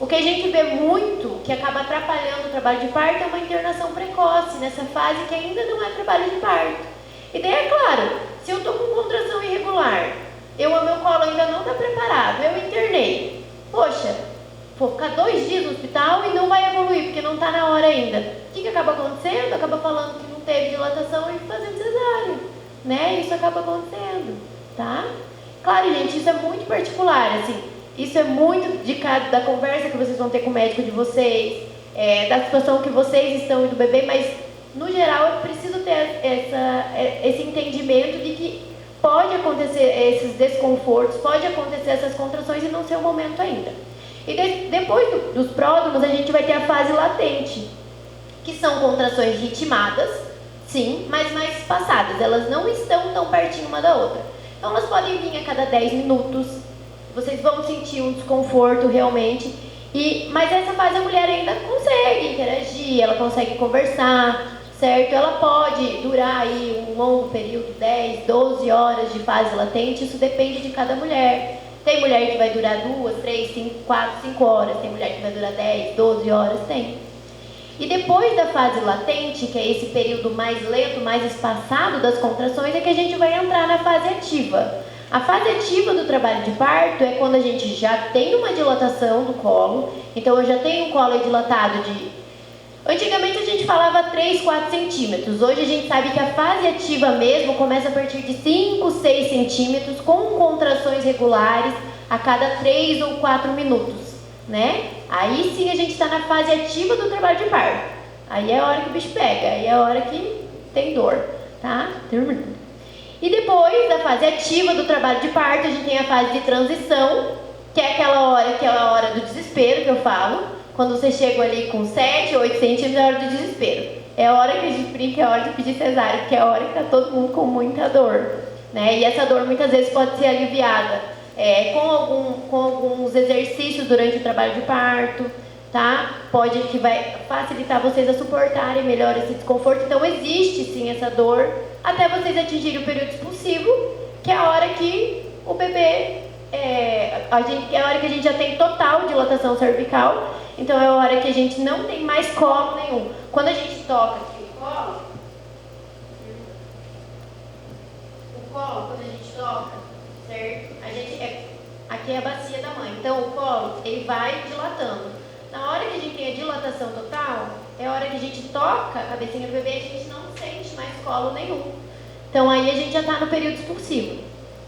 O que a gente vê muito, que acaba atrapalhando o trabalho de parto, é uma internação precoce, nessa fase que ainda não é trabalho de parto. E daí, é claro, se eu estou com contração irregular, o meu colo ainda não está preparado, eu internei. Poxa, vou ficar 2 dias no hospital e não vai evoluir, porque não está na hora ainda. O que acaba acontecendo? Acaba falando que não teve dilatação e fazendo cesárea, né? Isso acaba acontecendo, tá? Claro, gente, isso é muito particular, assim. Isso é muito da conversa que vocês vão ter com o médico de vocês, da situação que vocês estão e do bebê, mas, no geral, eu preciso ter esse entendimento de que pode acontecer esses desconfortos, pode acontecer essas contrações e não ser o momento ainda. E depois dos pródromos, a gente vai ter a fase latente, que são contrações ritmadas, sim, mas mais espaçadas. Elas não estão tão pertinho uma da outra. Então, elas podem vir a cada 10 minutos. Vocês vão sentir um desconforto realmente. Mas essa fase a mulher ainda consegue interagir, ela consegue conversar, certo? Ela pode durar aí um longo período, 10, 12 horas de fase latente. Isso depende de cada mulher. Tem mulher que vai durar 2, 3, 5, 4, 5 horas. Tem mulher que vai durar 10, 12 horas. Tem. E depois da fase latente, que é esse período mais lento, mais espaçado das contrações, é que a gente vai entrar na fase ativa. A fase ativa do trabalho de parto é quando a gente já tem uma dilatação do colo. Então, eu já tenho um colo dilatado de... Antigamente a gente falava 3, 4 centímetros. Hoje a gente sabe que a fase ativa mesmo começa a partir de 5, 6 centímetros, com contrações regulares a cada 3 ou 4 minutos, né? Aí sim a gente está na fase ativa do trabalho de parto. Aí é a hora que o bicho pega, aí é a hora que tem dor, tá? Terminando. E depois da fase ativa do trabalho de parto, a gente tem a fase de transição, que é aquela hora que é a hora do desespero que eu falo. Quando você chega ali com 7, 8 centímetros, é a hora do desespero. É a hora que a gente brinca, é a hora de pedir cesárea, porque é a hora que está todo mundo com muita dor, né? E essa dor muitas vezes pode ser aliviada com alguns exercícios durante o trabalho de parto, tá? Que vai facilitar vocês a suportarem melhor esse desconforto. Então existe sim essa dor até vocês atingirem o período expulsivo, que é a hora que o bebê é a hora que a gente já tem total dilatação cervical. Então é a hora que a gente não tem mais colo nenhum. Quando a gente toca aqui o colo, quando a gente toca, certo? Aqui é a bacia da mãe. Então o colo, ele vai dilatando. Na hora que a gente tem a dilatação total, é a hora que a gente toca a cabecinha do bebê e a gente não sente mais colo nenhum. Então aí a gente já está no período expulsivo.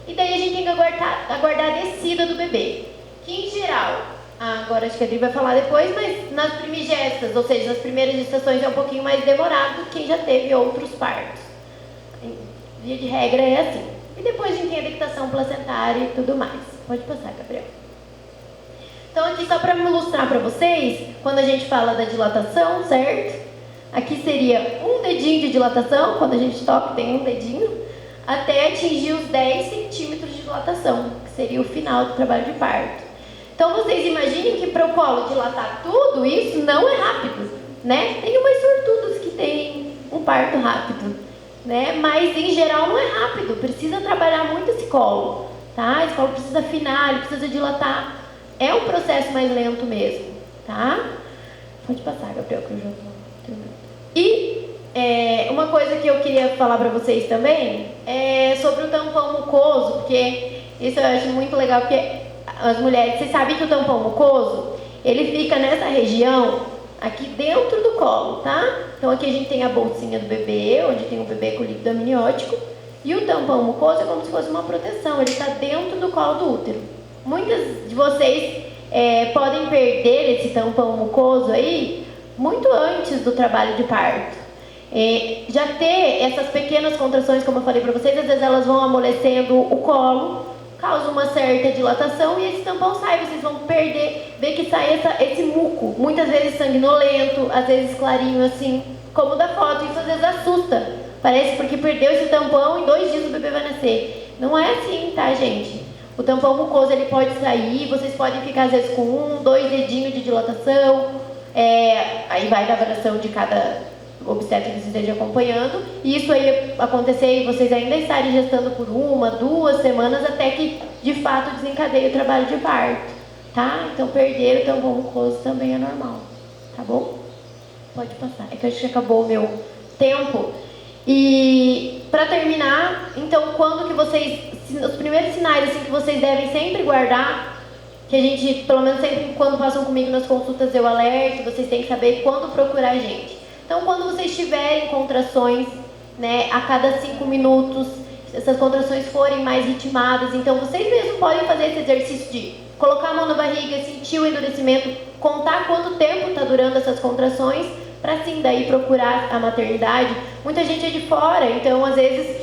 E daí a gente tem que aguardar a descida do bebê. Que em geral, agora acho que a Adri vai falar depois, mas nas primigestas, ou seja, nas primeiras gestações é um pouquinho mais demorado do que quem já teve outros partos. Via de regra é assim. E depois a gente tem a dectação placentária e tudo mais. Pode passar, Gabriel. Então aqui só para ilustrar para vocês, quando a gente fala da dilatação, certo? Aqui seria um dedinho de dilatação, quando a gente toca tem um dedinho, até atingir os 10 centímetros de dilatação, que seria o final do trabalho de parto. Então vocês imaginem que para o colo dilatar tudo isso não é rápido, né? Tem umas sortudas que tem um parto rápido, né? Mas em geral não é rápido, precisa trabalhar muito esse colo, tá? Esse colo precisa afinar, ele precisa dilatar. É um processo mais lento mesmo, tá? Pode passar, Gabriel, que eu já vou terminar. E uma coisa que eu queria falar para vocês também é sobre o tampão mucoso, porque isso eu acho muito legal, porque as mulheres, vocês sabem que o tampão mucoso, ele fica nessa região, aqui dentro do colo, tá? Então aqui a gente tem a bolsinha do bebê, onde tem o bebê com líquido amniótico, e o tampão mucoso é como se fosse uma proteção, ele está dentro do colo do útero. Muitas de vocês podem perder esse tampão mucoso aí muito antes do trabalho de parto. Já ter essas pequenas contrações, como eu falei para vocês, às vezes elas vão amolecendo o colo, causa uma certa dilatação e esse tampão sai, vocês vão perder, ver que sai esse muco, muitas vezes sanguinolento, às vezes clarinho assim, como da foto, isso às vezes assusta, parece porque perdeu esse tampão e 2 dias o bebê vai nascer. Não é assim, tá, gente? O tampão mucoso ele pode sair, vocês podem ficar às vezes com 1, 2 dedinhos de dilatação, aí vai da avaliação de cada obstetra que você esteja acompanhando, e isso aí acontecer e vocês ainda estarem gestando por 1, 2 semanas até que de fato desencadeie o trabalho de parto, tá? Então perder o tampão mucoso também é normal, tá bom? Pode passar, é que eu acho que acabou o meu tempo. E para terminar, então quando que vocês, os primeiros sinais assim que vocês devem sempre guardar, que a gente, pelo menos sempre quando passam comigo nas consultas eu alerto, vocês têm que saber quando procurar a gente. Então, quando vocês tiverem contrações, né, a cada 5 minutos, se essas contrações forem mais ritmadas, então vocês mesmos podem fazer esse exercício de colocar a mão na barriga, sentir o endurecimento, contar quanto tempo está durando essas contrações, para sim daí procurar a maternidade. Muita gente é de fora, então às vezes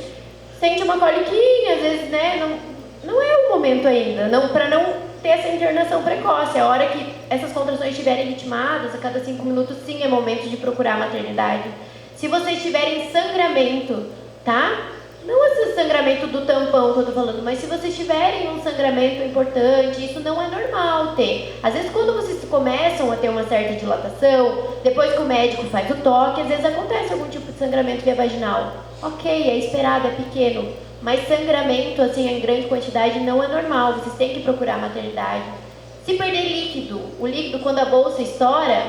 sente uma coliquinha, às vezes, né, não é o momento ainda, para não ter essa internação precoce. A hora que essas contrações estiverem ritmadas, a cada 5 minutos, sim, é momento de procurar a maternidade. Se vocês tiverem sangramento, tá? Não esse sangramento do tampão que eu tô falando, mas se vocês tiverem um sangramento importante, isso não é normal ter. Às vezes quando vocês começam a ter uma certa dilatação, depois que o médico faz o toque, às vezes acontece algum tipo de sangramento via vaginal. Ok, é esperado, é pequeno. Mas sangramento, assim, em grande quantidade não é normal, vocês têm que procurar a maternidade. Se perder líquido, o líquido quando a bolsa estoura,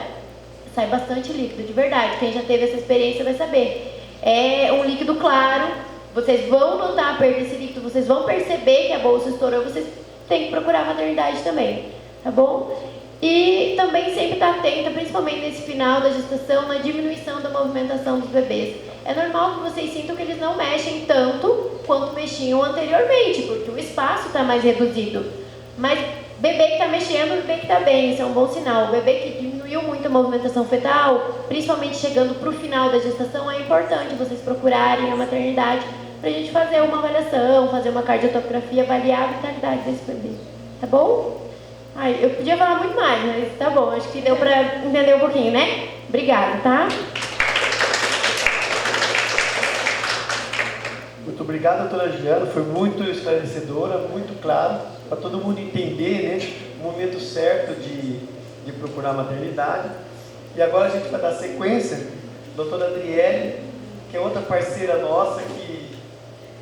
sai bastante líquido, de verdade. Quem já teve essa experiência vai saber. É um líquido claro, vocês vão notar a perda desse líquido, vocês vão perceber que a bolsa estourou, vocês têm que procurar a maternidade também, tá bom? E também sempre estar atenta, principalmente nesse final da gestação, na diminuição da movimentação dos bebês. É normal que vocês sintam que eles não mexem tanto quanto mexiam anteriormente, porque o espaço está mais reduzido. Mas bebê que está mexendo, bebê que está bem, isso é um bom sinal. O bebê que diminuiu muito a movimentação fetal, principalmente chegando para o final da gestação, é importante vocês procurarem a maternidade para a gente fazer uma avaliação, fazer uma cardiotografia, avaliar a vitalidade desse bebê. Tá bom? Ai, eu podia falar muito mais, mas tá bom, acho que deu para entender um pouquinho, né? Obrigada, tá? Muito obrigado, doutora Juliana, foi muito esclarecedora, muito claro, para todo mundo entender, né, o momento certo de procurar a maternidade. E agora a gente vai dar sequência, doutora Adriele, que é outra parceira nossa, que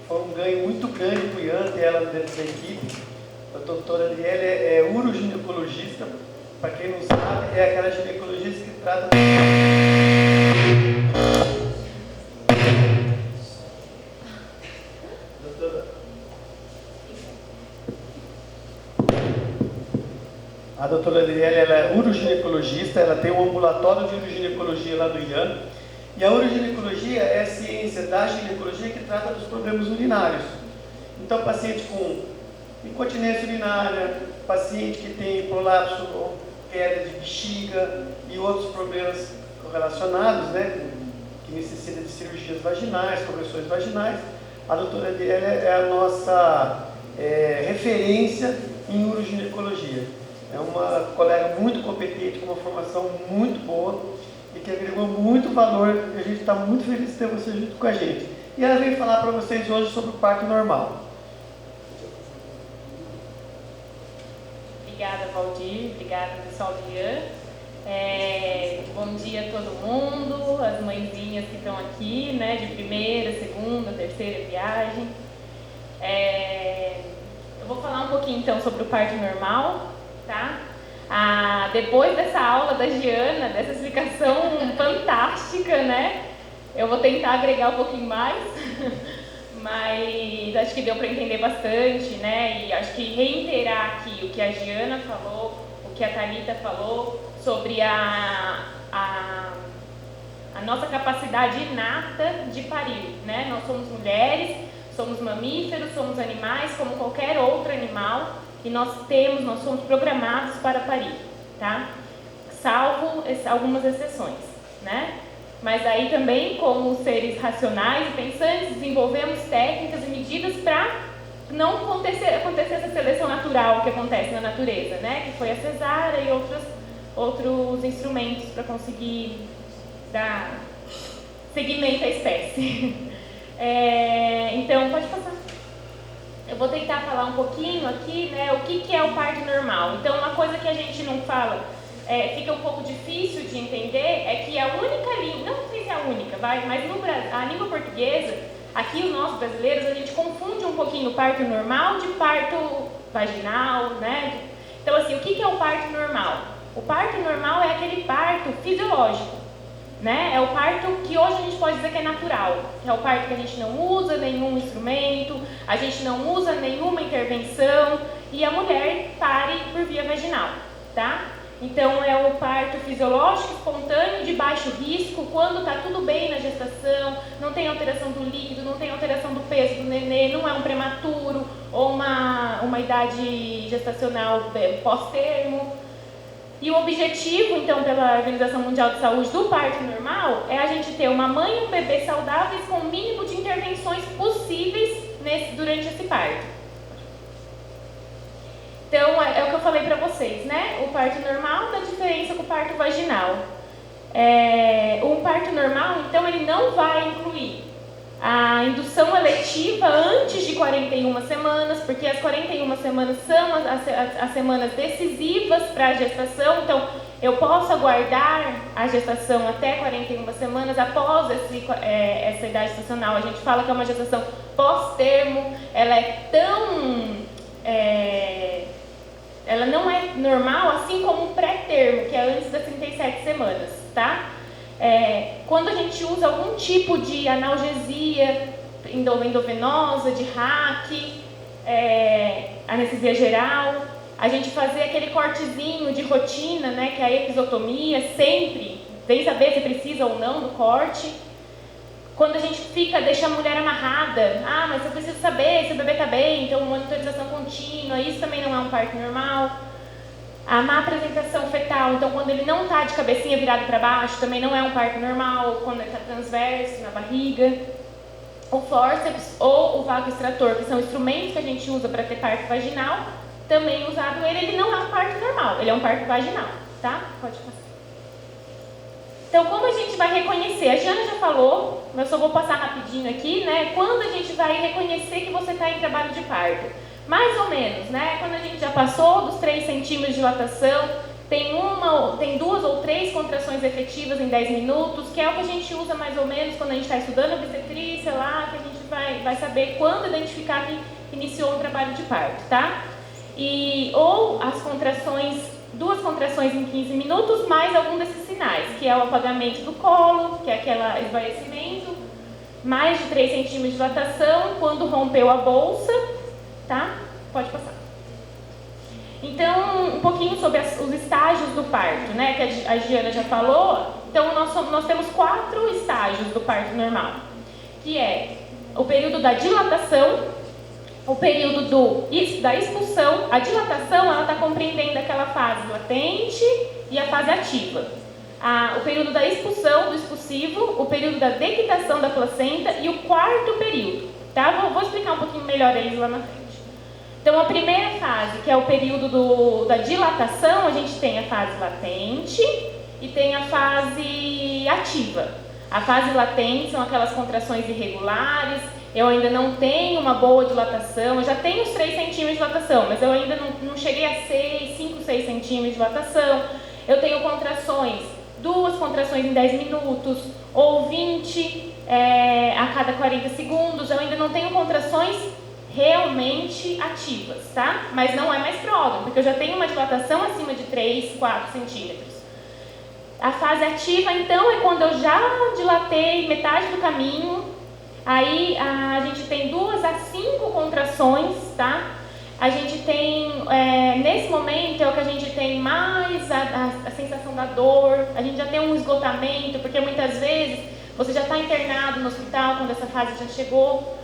foi um ganho muito grande para o Ian, ter ela dentro da equipe. A doutora Adriele é uroginecologista, para quem não sabe, é aquela ginecologista que trata... A doutora Adriele, ela é uroginecologista, ela tem um ambulatório de uroginecologia lá do IAN. E a uroginecologia é a ciência da ginecologia que trata dos problemas urinários. Então, paciente com incontinência urinária, paciente que tem prolapso ou queda de bexiga e outros problemas correlacionados, né, que necessitam de cirurgias vaginais, compressões vaginais, a doutora Adriele é a nossa referência em uroginecologia. É uma colega muito competente, com uma formação muito boa e que agregou muito valor, e a gente está muito feliz de ter você junto com a gente. E ela veio falar para vocês hoje sobre o parto normal. Obrigada, Valdir. Obrigada, pessoal do IAN. Bom dia a todo mundo, as mãezinhas que estão aqui, né, de primeira, segunda, terceira viagem. Eu vou falar um pouquinho, então, sobre o parto normal, tá? Depois dessa aula da Giana, dessa explicação fantástica, né? Eu vou tentar agregar um pouquinho mais, mas acho que deu para entender bastante, né? E acho que reiterar aqui o que a Giana falou, o que a Thalita falou sobre a nossa capacidade inata de parir, né? Nós somos mulheres, somos mamíferos, somos animais como qualquer outro animal e nós somos programados para parir, tá? Salvo algumas exceções, né? Mas aí também, como seres racionais e pensantes, desenvolvemos técnicas e medidas para não acontecer essa seleção natural que acontece na natureza, né? Que foi a cesárea e outros instrumentos para conseguir dar seguimento à espécie. Então, pode passar. Eu vou tentar falar um pouquinho aqui, né? O que é o parto normal. Então, uma coisa que a gente não fala, fica um pouco difícil de entender, é que a única língua, não sei se é a única, mas no Brasil, a língua portuguesa, aqui nós brasileiros, a gente confunde um pouquinho o parto normal de parto vaginal, né? Então, assim, o que é o parto normal? O parto normal é aquele parto fisiológico, né? É o parto que hoje a gente pode dizer que é natural. É o parto que a gente não usa nenhum instrumento, a gente não usa nenhuma intervenção e a mulher pare por via vaginal, tá? Então, é o parto fisiológico, espontâneo, de baixo risco, quando está tudo bem na gestação, não tem alteração do líquido, não tem alteração do peso do nenê, não é um prematuro ou uma idade gestacional pós-termo. E o objetivo, então, pela Organização Mundial de Saúde do parto normal é a gente ter uma mãe e um bebê saudáveis com o mínimo de intervenções possíveis durante esse parto. Então, é o que eu falei para vocês, né? O parto normal da diferença com o parto vaginal. O parto normal, então, ele não vai incluir a indução eletiva antes de 41 semanas, porque as 41 semanas são as semanas decisivas para a gestação. Então, eu posso aguardar a gestação até 41 semanas após essa idade gestacional. A gente fala que é uma gestação pós-termo, ela é tão... ela não é normal, assim como o pré-termo, que é antes das 37 semanas, tá? Quando a gente usa algum tipo de analgesia endovenosa, de RAC, anestesia geral, a gente fazer aquele cortezinho de rotina, né, que é a episiotomia, sempre, sem saber se precisa ou não do corte. Quando a gente deixa a mulher amarrada, mas eu preciso saber se o bebê está bem, então monitorização contínua, isso também não é um parto normal. A má apresentação fetal, então quando ele não está de cabecinha virado para baixo, também não é um parto normal, quando ele está transverso na barriga. O fórceps ou o vago extrator, que são instrumentos que a gente usa para ter parto vaginal, também usado ele não é um parto normal, ele é um parto vaginal, tá? Pode passar. Então, como a gente vai reconhecer? A Giana já falou, mas eu só vou passar rapidinho aqui, né? Quando a gente vai reconhecer que você está em trabalho de parto? Mais ou menos, né? Quando a gente já passou dos 3 centímetros de dilatação, tem 2 ou 3 contrações efetivas em 10 minutos, que é o que a gente usa mais ou menos quando a gente está estudando obstetrícia lá, que a gente vai saber quando identificar que iniciou um trabalho de parto, tá? Ou as contrações, 2 contrações em 15 minutos, mais algum desses sinais, que é o apagamento do colo, que é aquele esvaecimento, mais de 3 centímetros de dilatação, quando rompeu a bolsa, tá? Pode passar. Então, um pouquinho sobre os estágios do parto, né? Que a Giana já falou. Então, nós temos 4 estágios do parto normal, que é o período da dilatação, o período da expulsão. A dilatação, ela está compreendendo aquela fase latente e a fase ativa. O período da expulsão, do expulsivo, o período da dequitação da placenta e o 4º período, tá? Vou explicar um pouquinho melhor eles lá na frente. Então, a primeira fase, que é o período da dilatação, a gente tem a fase latente e tem a fase ativa. A fase latente são aquelas contrações irregulares, eu ainda não tenho uma boa dilatação, eu já tenho os 3 centímetros de dilatação, mas eu ainda não cheguei a 5, 6 centímetros de dilatação. Eu tenho contrações, 2 contrações em 10 minutos, ou 20 a cada 40 segundos, eu ainda não tenho contrações realmente ativas, tá? Mas não é mais pródromo, porque eu já tenho uma dilatação acima de 3, 4 centímetros. A fase ativa, então, é quando eu já dilatei metade do caminho, Aí a gente tem 2 a 5 contrações, tá? A gente tem, nesse momento é o que a gente tem mais a sensação da dor, a gente já tem um esgotamento, porque muitas vezes você já está internado no hospital quando essa fase já chegou.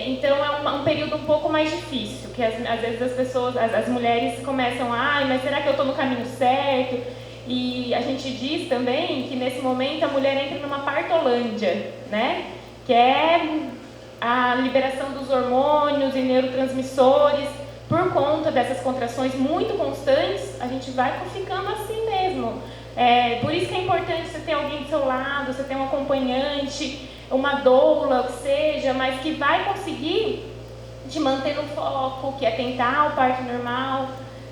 Então é um período um pouco mais difícil, que às vezes as pessoas, as mulheres começam, mas será que eu estou no caminho certo? E a gente diz também que nesse momento a mulher entra numa partolândia, né? Que é a liberação dos hormônios e neurotransmissores. Por conta dessas contrações muito constantes, a gente vai ficando assim mesmo. Por isso que é importante você ter alguém do seu lado, você ter um acompanhante, uma doula, o que seja, mas que vai conseguir te manter no foco, que é tentar o parto normal.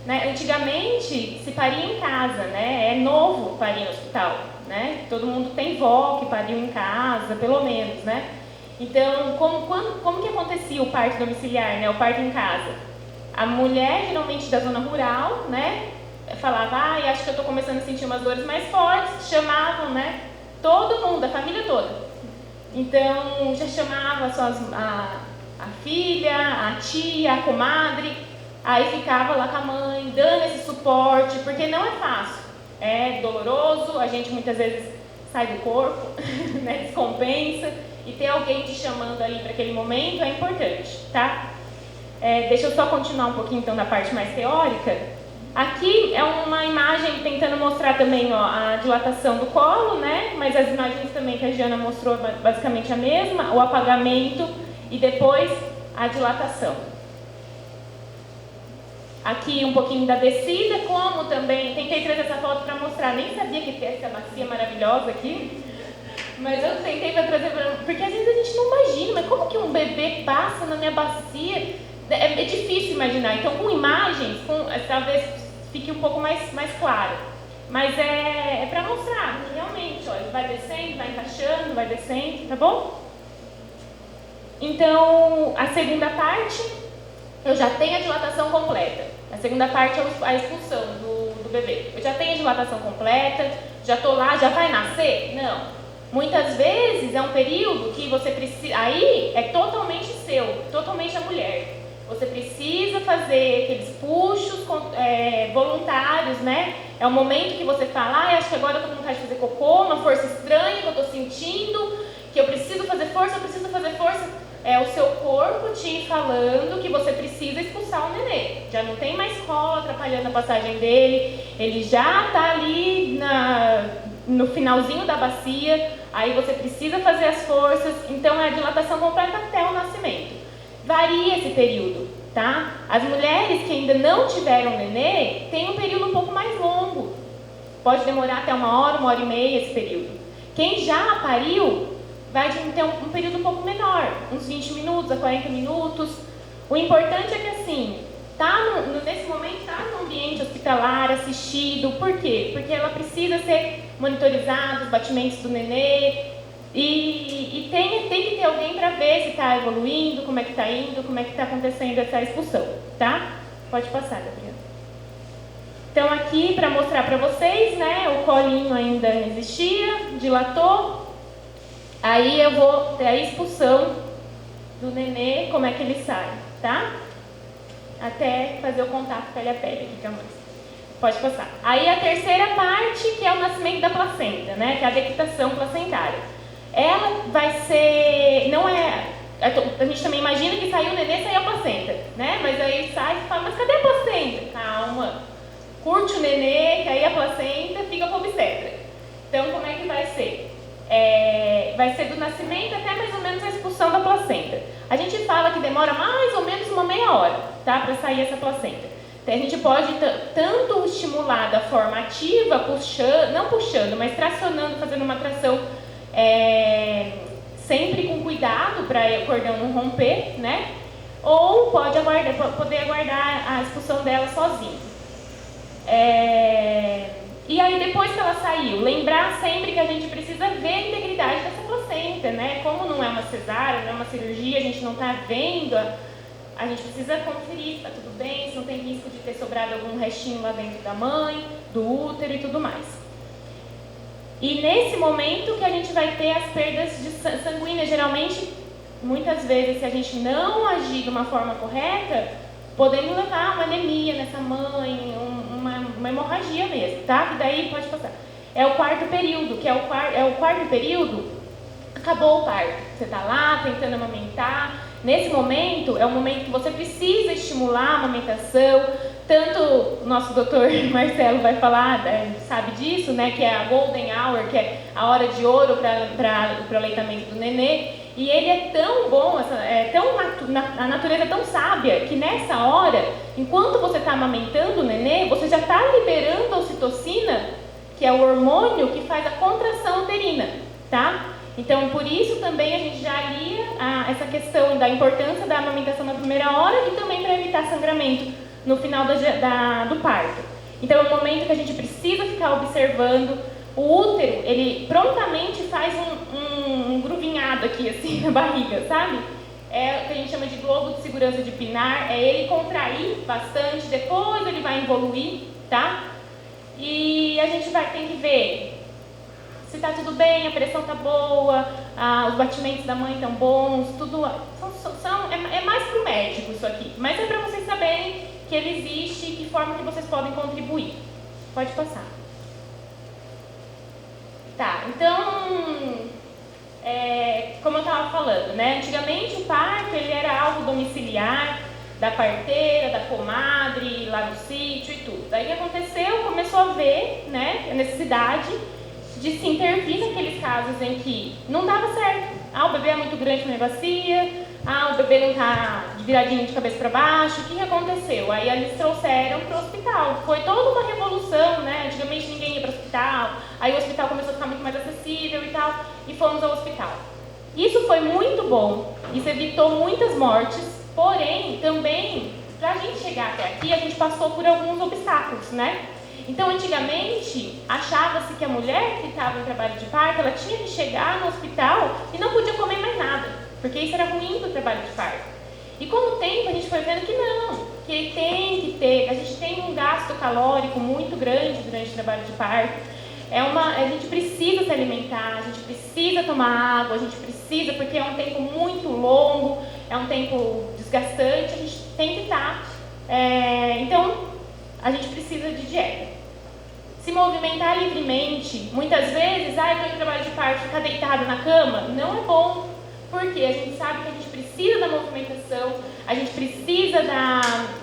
Né? Antigamente se paria em casa, né? É novo parir no hospital, né? Todo mundo tem vó que pariu em casa, pelo menos, né? Então, como que acontecia o parto domiciliar, né? O parto em casa? A mulher, geralmente da zona rural, né? Falava, acho que eu estou começando a sentir umas dores mais fortes, chamavam, né? Todo mundo, a família toda. Então, já chamava só a filha, a tia, a comadre. Aí ficava lá com a mãe, dando esse suporte, porque não é fácil, é doloroso, a gente muitas vezes sai do corpo, né, descompensa, e ter alguém te chamando ali para aquele momento é importante, tá? Deixa eu só continuar um pouquinho então da parte mais teórica. Aqui é uma imagem tentando mostrar também a dilatação do colo, né, mas as imagens também que a Giana mostrou basicamente a mesma, o apagamento e depois a dilatação. Aqui um pouquinho da descida, como também, tentei trazer essa foto para mostrar, nem sabia que tinha essa bacia maravilhosa aqui, mas eu tentei para trazer, porque às vezes a gente não imagina, mas como que um bebê passa na minha bacia? É difícil imaginar, então com imagens, talvez fique um pouco mais claro, mas é para mostrar, realmente, olha, vai descendo, vai encaixando, vai descendo, tá bom? Então, a segunda parte, eu já tenho a dilatação completa. A segunda parte é a expulsão do bebê. Eu já tenho a dilatação completa, já estou lá, já vai nascer? Não. Muitas vezes é um período que você precisa... Aí é totalmente seu, totalmente a mulher. Você precisa fazer aqueles puxos voluntários, né? É o momento que você fala, acho que agora eu estou com vontade de fazer cocô, uma força estranha que eu estou sentindo, que eu preciso fazer força, É o seu corpo te falando que você precisa expulsar o nenê. Já não tem mais cola atrapalhando a passagem dele, ele já está ali no finalzinho da bacia, aí você precisa fazer as forças, então é a dilatação completa até o nascimento. Varia esse período, tá? As mulheres que ainda não tiveram nenê, tem um período um pouco mais longo. Pode demorar até 1 e meia esse período. Quem já pariu, vai ter um período um pouco menor, uns 20 minutos a 40 minutos. O importante é que, assim, nesse momento está no ambiente hospitalar, assistido. Por quê? Porque ela precisa ser monitorizada, os batimentos do nenê, e tem que ter alguém para ver se está evoluindo, como é que está indo, como é que está acontecendo essa expulsão, tá? Pode passar, Gabriela. Então, aqui, para mostrar para vocês, né, o colinho ainda existia, dilatou. Aí eu vou ter a expulsão do nenê, como é que ele sai, tá? Até fazer o contato pele a pele aqui com a mãe. Pode passar. Aí a terceira parte, que é o nascimento da placenta, né? Que é a dequitação placentária. Ela vai ser... Não é... A gente também imagina que saiu o nenê, saiu a placenta, né? Mas aí sai e fala, mas cadê a placenta? Calma. Curte o nenê, que aí a placenta fica com o obstetra. Então, como é que vai ser? Vai ser do nascimento até mais ou menos a expulsão da placenta. A gente fala que demora mais ou menos uma meia hora, tá, para sair essa placenta. Então, a gente pode tanto estimular da forma ativa, não puxando, mas tracionando, fazendo uma tração sempre com cuidado para o cordão não romper, né? Ou poder aguardar a expulsão dela sozinho. E aí, depois que ela saiu, lembrar sempre que a gente precisa ver a integridade dessa placenta, né? Como não é uma cesárea, não é uma cirurgia, a gente não está vendo, a gente precisa conferir se está tudo bem, se não tem risco de ter sobrado algum restinho lá dentro da mãe, do útero e tudo mais. E nesse momento que a gente vai ter as perdas sanguíneas, geralmente, muitas vezes, se a gente não agir de uma forma correta, podemos levar uma anemia nessa mãe, uma hemorragia mesmo, tá? Que daí pode passar. É o quarto período, que é o quarto período, acabou o parto. Você está lá tentando amamentar. Nesse momento, é o momento que você precisa estimular a amamentação. Tanto o nosso doutor Marcelo vai falar, sabe disso, né? Que é a golden hour, que é a hora de ouro para o aleitamento do nenê. E ele é tão bom, a natureza é tão sábia, que nessa hora, enquanto você está amamentando o nenê, você já está liberando a ocitocina, que é o hormônio que faz a contração uterina, tá? Então, por isso também a gente já alia essa questão da importância da amamentação na primeira hora e também para evitar sangramento no final do parto. Então, é um momento que a gente precisa ficar observando. O útero, ele prontamente faz um gruvinhado aqui, assim, na barriga, sabe? É o que a gente chama de globo de segurança de Pinard, é ele contrair bastante, depois ele vai evoluir, tá? E a gente tem que ver se está tudo bem, a pressão está boa, os batimentos da mãe estão bons, tudo. É mais para o médico isso aqui, mas é para vocês saberem que ele existe e que forma que vocês podem contribuir. Pode passar. Tá, então, como eu estava falando, né? Antigamente o parto ele era algo domiciliar, da parteira, da comadre, lá no sítio e tudo. Daí o que aconteceu? Começou a ver, né, a necessidade de se intervir naqueles casos em que não dava certo. O bebê é muito grande na bacia, o bebê não está viradinho de cabeça para baixo. O que aconteceu? Aí eles trouxeram para o hospital. Foi toda uma revolução, né? Antigamente ninguém ia para o hospital, aí o hospital começou a ficar muito mais acessível e tal, e fomos ao hospital. Isso foi muito bom, isso evitou muitas mortes, porém, também, para a gente chegar até aqui, a gente passou por alguns obstáculos, né? Então, antigamente, achava-se que a mulher que estava em trabalho de parto, ela tinha que chegar no hospital e não podia comer mais nada, porque isso era ruim para o trabalho de parto. E com o tempo, a gente foi vendo que não, que tem que ter, a gente tem um gasto calórico muito grande durante o trabalho de parto. A gente precisa se alimentar, a gente precisa tomar água, a gente precisa, porque é um tempo muito longo, é um tempo desgastante, a gente tem que estar. Então, a gente precisa de dieta. Se movimentar livremente, muitas vezes, eu estou em trabalho de parto, ficar deitado na cama, não é bom, porque a gente sabe que a gente precisa da movimentação, a gente precisa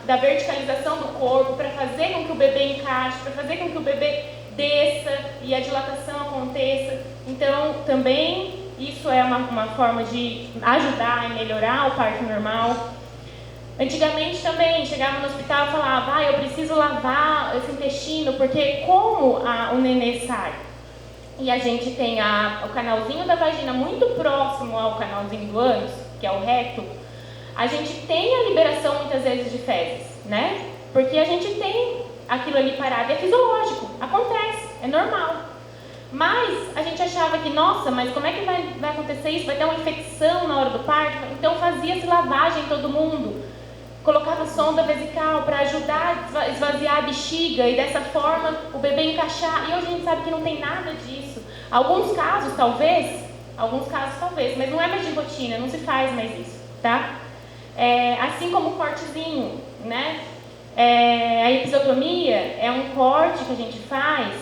da verticalização do corpo para fazer com que o bebê encaixe, para fazer com que o bebê desça e a dilatação aconteça. Então, também, isso é uma forma de ajudar e melhorar o parto normal. Antigamente também, chegava no hospital e falava, eu preciso lavar esse intestino, porque como o nenê sai e a gente tem o canalzinho da vagina muito próximo ao canalzinho do ânus, que é o reto, a gente tem a liberação muitas vezes de fezes, né? Porque a gente tem aquilo ali parado, é fisiológico, acontece, é normal. Mas a gente achava que, nossa, mas como é que vai acontecer isso? Vai ter uma infecção na hora do parto? Então fazia-se lavagem em todo mundo. Colocava sonda vesical para ajudar a esvaziar a bexiga e dessa forma o bebê encaixar. E hoje a gente sabe que não tem nada disso. Alguns casos talvez, mas não é mais de rotina, não se faz mais isso, tá? Assim como o cortezinho, né? A episiotomia é um corte que a gente faz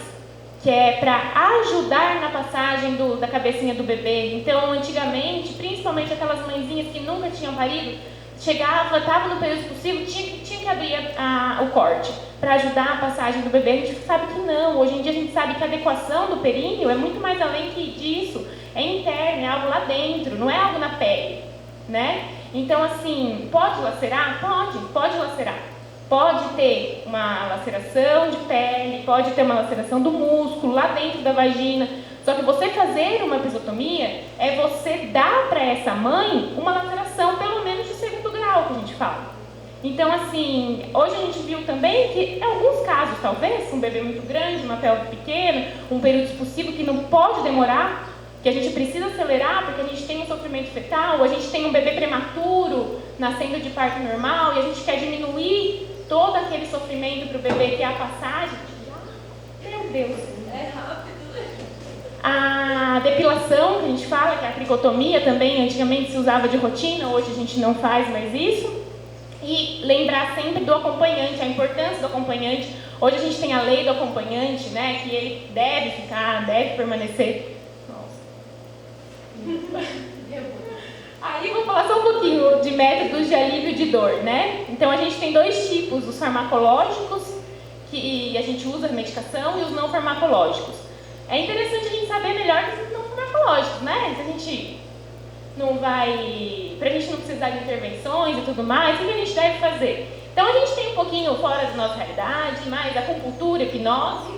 que é para ajudar na passagem da cabecinha do bebê. Então, antigamente, principalmente aquelas mãezinhas que nunca tinham parido, chegava, estava no período possível, tinha que abrir o corte para ajudar a passagem do bebê. A gente sabe que não. Hoje em dia a gente sabe que a adequação do períneo é muito mais além disso. É interno, é algo lá dentro, não é algo na pele, né? Então, assim, pode lacerar? Pode lacerar. Pode ter uma laceração de pele, pode ter uma laceração do músculo lá dentro da vagina. Só que você fazer uma episiotomia é você dar para essa mãe uma laceração, pelo menos de segundo grau, que a gente fala. Então, assim, hoje a gente viu também que, em alguns casos, talvez, um bebê muito grande, uma pelve pequena, um período expulsivo que não pode demorar, que a gente precisa acelerar porque a gente tem um sofrimento fetal, a gente tem um bebê prematuro nascendo de parto normal e a gente quer diminuir todo aquele sofrimento para o bebê, que é a passagem. Meu Deus! É rápido, né? A depilação, que a gente fala, que é a tricotomia também, antigamente se usava de rotina, hoje a gente não faz mais isso. E lembrar sempre do acompanhante, a importância do acompanhante. Hoje a gente tem a lei do acompanhante, né, que ele deve ficar, deve permanecer. Nossa. Aí vou falar só um pouquinho de métodos de alívio de dor, né? Então a gente tem 2 tipos, os farmacológicos, que a gente usa a medicação, e os não farmacológicos. É interessante a gente saber melhor que os não farmacológicos, né? Se a gente não vai, pra gente não precisar de intervenções e tudo mais, o que a gente deve fazer? Então a gente tem um pouquinho fora da nossa realidade, mais acupuntura, hipnose,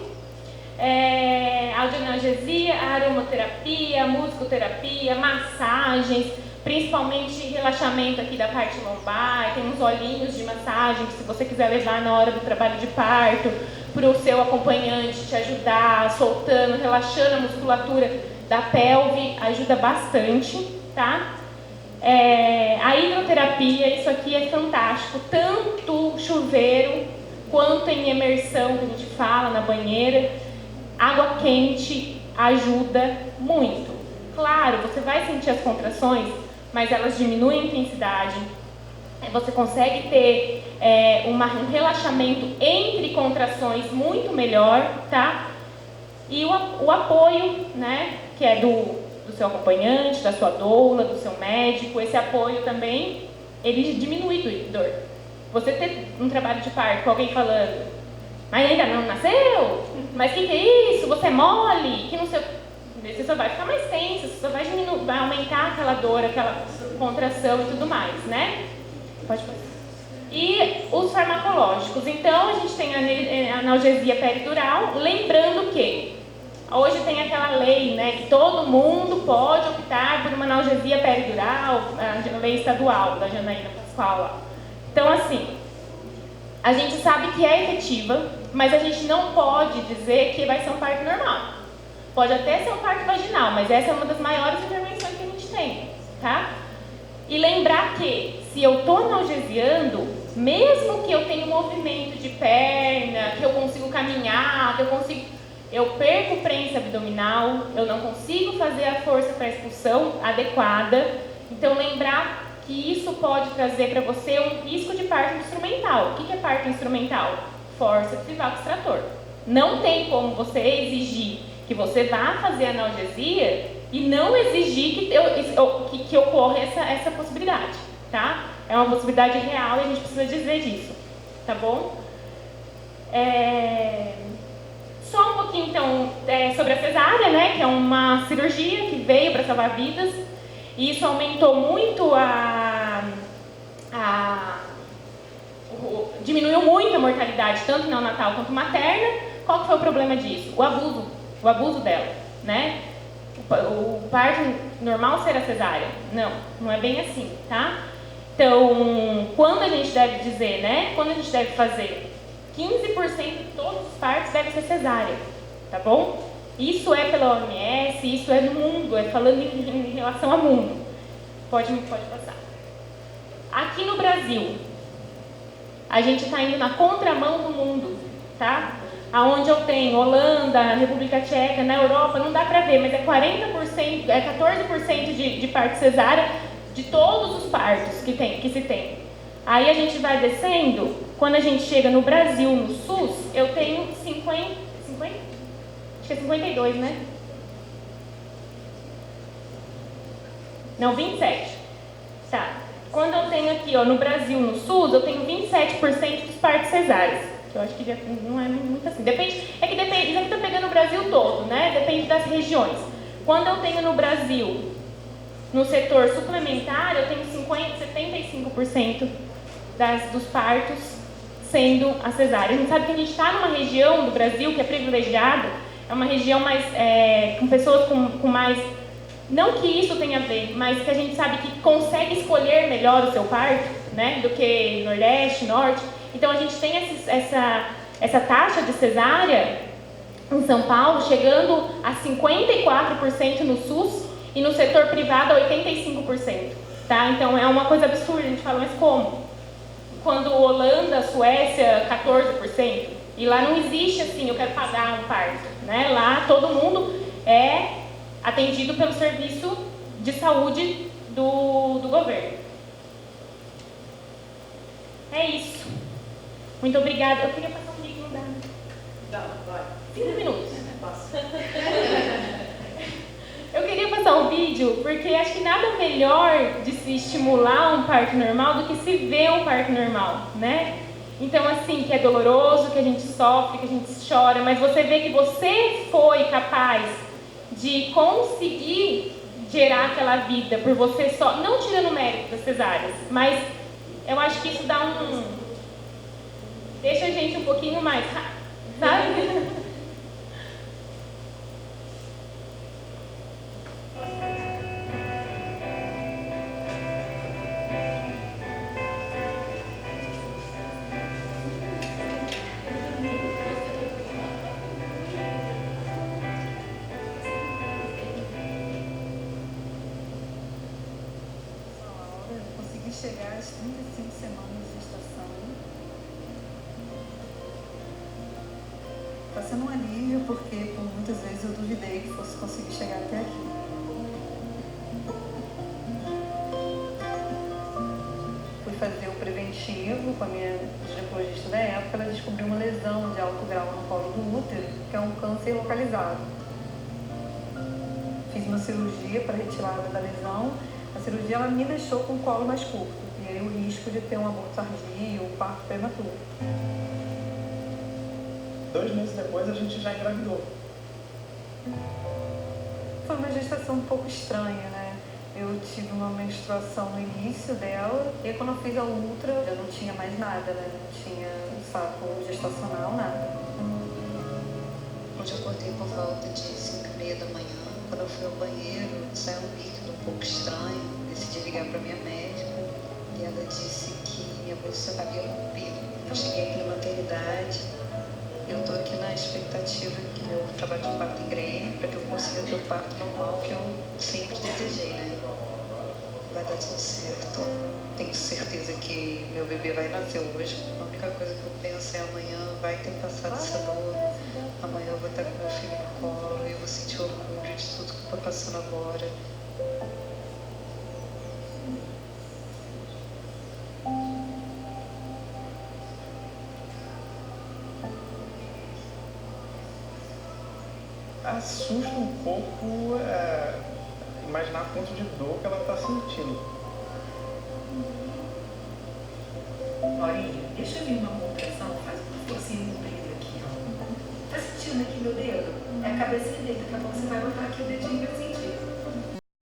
audioanalgesia, aromaterapia, musicoterapia, massagens, principalmente relaxamento aqui da parte lombar, tem uns olhinhos de massagem que se você quiser levar na hora do trabalho de parto, para o seu acompanhante te ajudar, soltando, relaxando a musculatura da pelve, ajuda bastante, tá? A hidroterapia, isso aqui é fantástico, tanto chuveiro quanto em imersão, que a gente fala, na banheira, água quente ajuda muito. Claro, você vai sentir as contrações, mas elas diminuem a intensidade. Você consegue ter um relaxamento entre contrações muito melhor, tá? E o apoio, né, que é do seu acompanhante, da sua doula, do seu médico, esse apoio também, ele diminui a dor. Você ter um trabalho de parto com alguém falando, mas ainda não nasceu? Mas o que é isso? Você é mole? Que não sei. Você só vai ficar mais tenso, você só vai diminuir, vai aumentar aquela dor, aquela contração e tudo mais, né? Pode fazer. E os farmacológicos. Então, a gente tem a analgesia peridural, lembrando que hoje tem aquela lei, né, que todo mundo pode optar por uma analgesia peridural, a lei estadual da Janaína Pascoal lá. Então, assim, a gente sabe que é efetiva, mas a gente não pode dizer que vai ser um parto normal. Pode até ser um parto vaginal, mas essa é uma das maiores intervenções que a gente tem, tá? E lembrar que, se eu estou analgesiando, mesmo que eu tenha um movimento de perna, que eu consigo caminhar, eu perco prensa abdominal, eu não consigo fazer a força para expulsão adequada. Então, lembrar que isso pode trazer para você um risco de parto instrumental. O que é parto instrumental? Fórceps e vácuo extrator. Não tem como você exigir que você vá fazer analgesia e não exigir que ocorra essa possibilidade, tá? É uma possibilidade real e a gente precisa dizer disso, tá bom? Só um pouquinho, então, sobre a cesárea, né? Que é uma cirurgia que veio para salvar vidas. E isso aumentou muito diminuiu muito a mortalidade, tanto neonatal quanto materna. Qual que foi o problema disso? O abuso dela, né? O parto normal será cesárea? Não é bem assim, tá? Então, quando a gente deve dizer, né? Quando a gente deve fazer 15% de todos os partos devem ser cesárea, tá bom? Isso é pela OMS, isso é no mundo, é falando em relação ao mundo. Pode passar. Aqui no Brasil, a gente está indo na contramão do mundo, tá? Aonde eu tenho Holanda, República Tcheca, na Europa, não dá para ver, mas é 40%, 14% de parto cesárea de todos os partos que se tem. Aí a gente vai descendo, quando a gente chega no Brasil, no SUS, eu tenho 50? Acho que é 52, né? Não, 27. Tá. Quando eu tenho aqui, ó, no Brasil, no SUS, eu tenho 27% dos partos cesáreos. Que eu acho que já não é muito assim. Depende, isso aqui está pegando o Brasil todo, né? Depende das regiões. Quando eu tenho no Brasil, no setor suplementar, eu tenho 75% dos partos sendo a cesárea. A gente sabe que a gente está numa região do Brasil que é privilegiada, é uma região mais com pessoas com mais... Não que isso tenha a ver, mas que a gente sabe que consegue escolher melhor o seu parto, né? Do que Nordeste, Norte. Então, a gente tem essa taxa de cesárea em São Paulo chegando a 54% no SUS e no setor privado a 85%. Tá? Então, é uma coisa absurda. A gente fala, mas como? Quando Holanda, Suécia, 14%. E lá não existe assim, eu quero pagar um parto. Né? Lá todo mundo é atendido pelo serviço de saúde do governo. É isso. Muito obrigada. Eu queria passar um vídeo, não dá? Dá, vai. 5 minutos. Passa. Eu queria passar um vídeo porque acho que nada melhor de se estimular um parto normal do que se ver um parto normal, né? Então, assim, que é doloroso, que a gente sofre, que a gente chora, mas você vê que você foi capaz de conseguir gerar aquela vida por você só, não tirando o mérito das cesáreas, mas eu acho que isso dá deixa a gente um pouquinho mais, sabe? Chegar às 35 semanas de gestação. Está sendo um alívio porque por muitas vezes eu duvidei que fosse conseguir chegar até aqui. Fui fazer o preventivo com a minha ginecologista da época, ela descobriu uma lesão de alto grau no colo do útero, que é um câncer localizado. Fiz uma cirurgia para retirada da lesão. A cirurgia ela me deixou com o colo mais curto, e aí o risco de ter um aborto tardio ou parto prematuro. 2 meses depois a gente já engravidou. Foi uma gestação um pouco estranha, né? Eu tive uma menstruação no início dela, e aí quando eu fiz a ultra, eu não tinha mais nada, né? Não tinha um saco gestacional, nada. Hoje eu acordei por volta de 5h30 da manhã. Quando eu fui ao banheiro, saiu um líquido um pouco estranho. Decidi ligar para minha médica e ela disse que minha bolsa havia rompido. Eu cheguei aqui na maternidade. Eu estou aqui na expectativa que meu trabalho de parto engrene para que eu consiga ter o parto normal que eu sempre desejei, né? Vai dar tudo certo. Tenho certeza que meu bebê vai nascer hoje. A única coisa que eu penso é amanhã vai ter passado essa dor. Amanhã eu vou estar com meu filho no colo e eu vou sentir orgulho de tudo que eu estou passando agora. Assusta um pouco imaginar quanto de dor que ela está sentindo. Laurinha, deixa eu vir uma contração, faz uma forcinha no dedo aqui, ó. Tá sentindo aqui meu dedo? É a cabecinha dele, daqui a pouco você vai botar aqui o dedinho e vai sentir.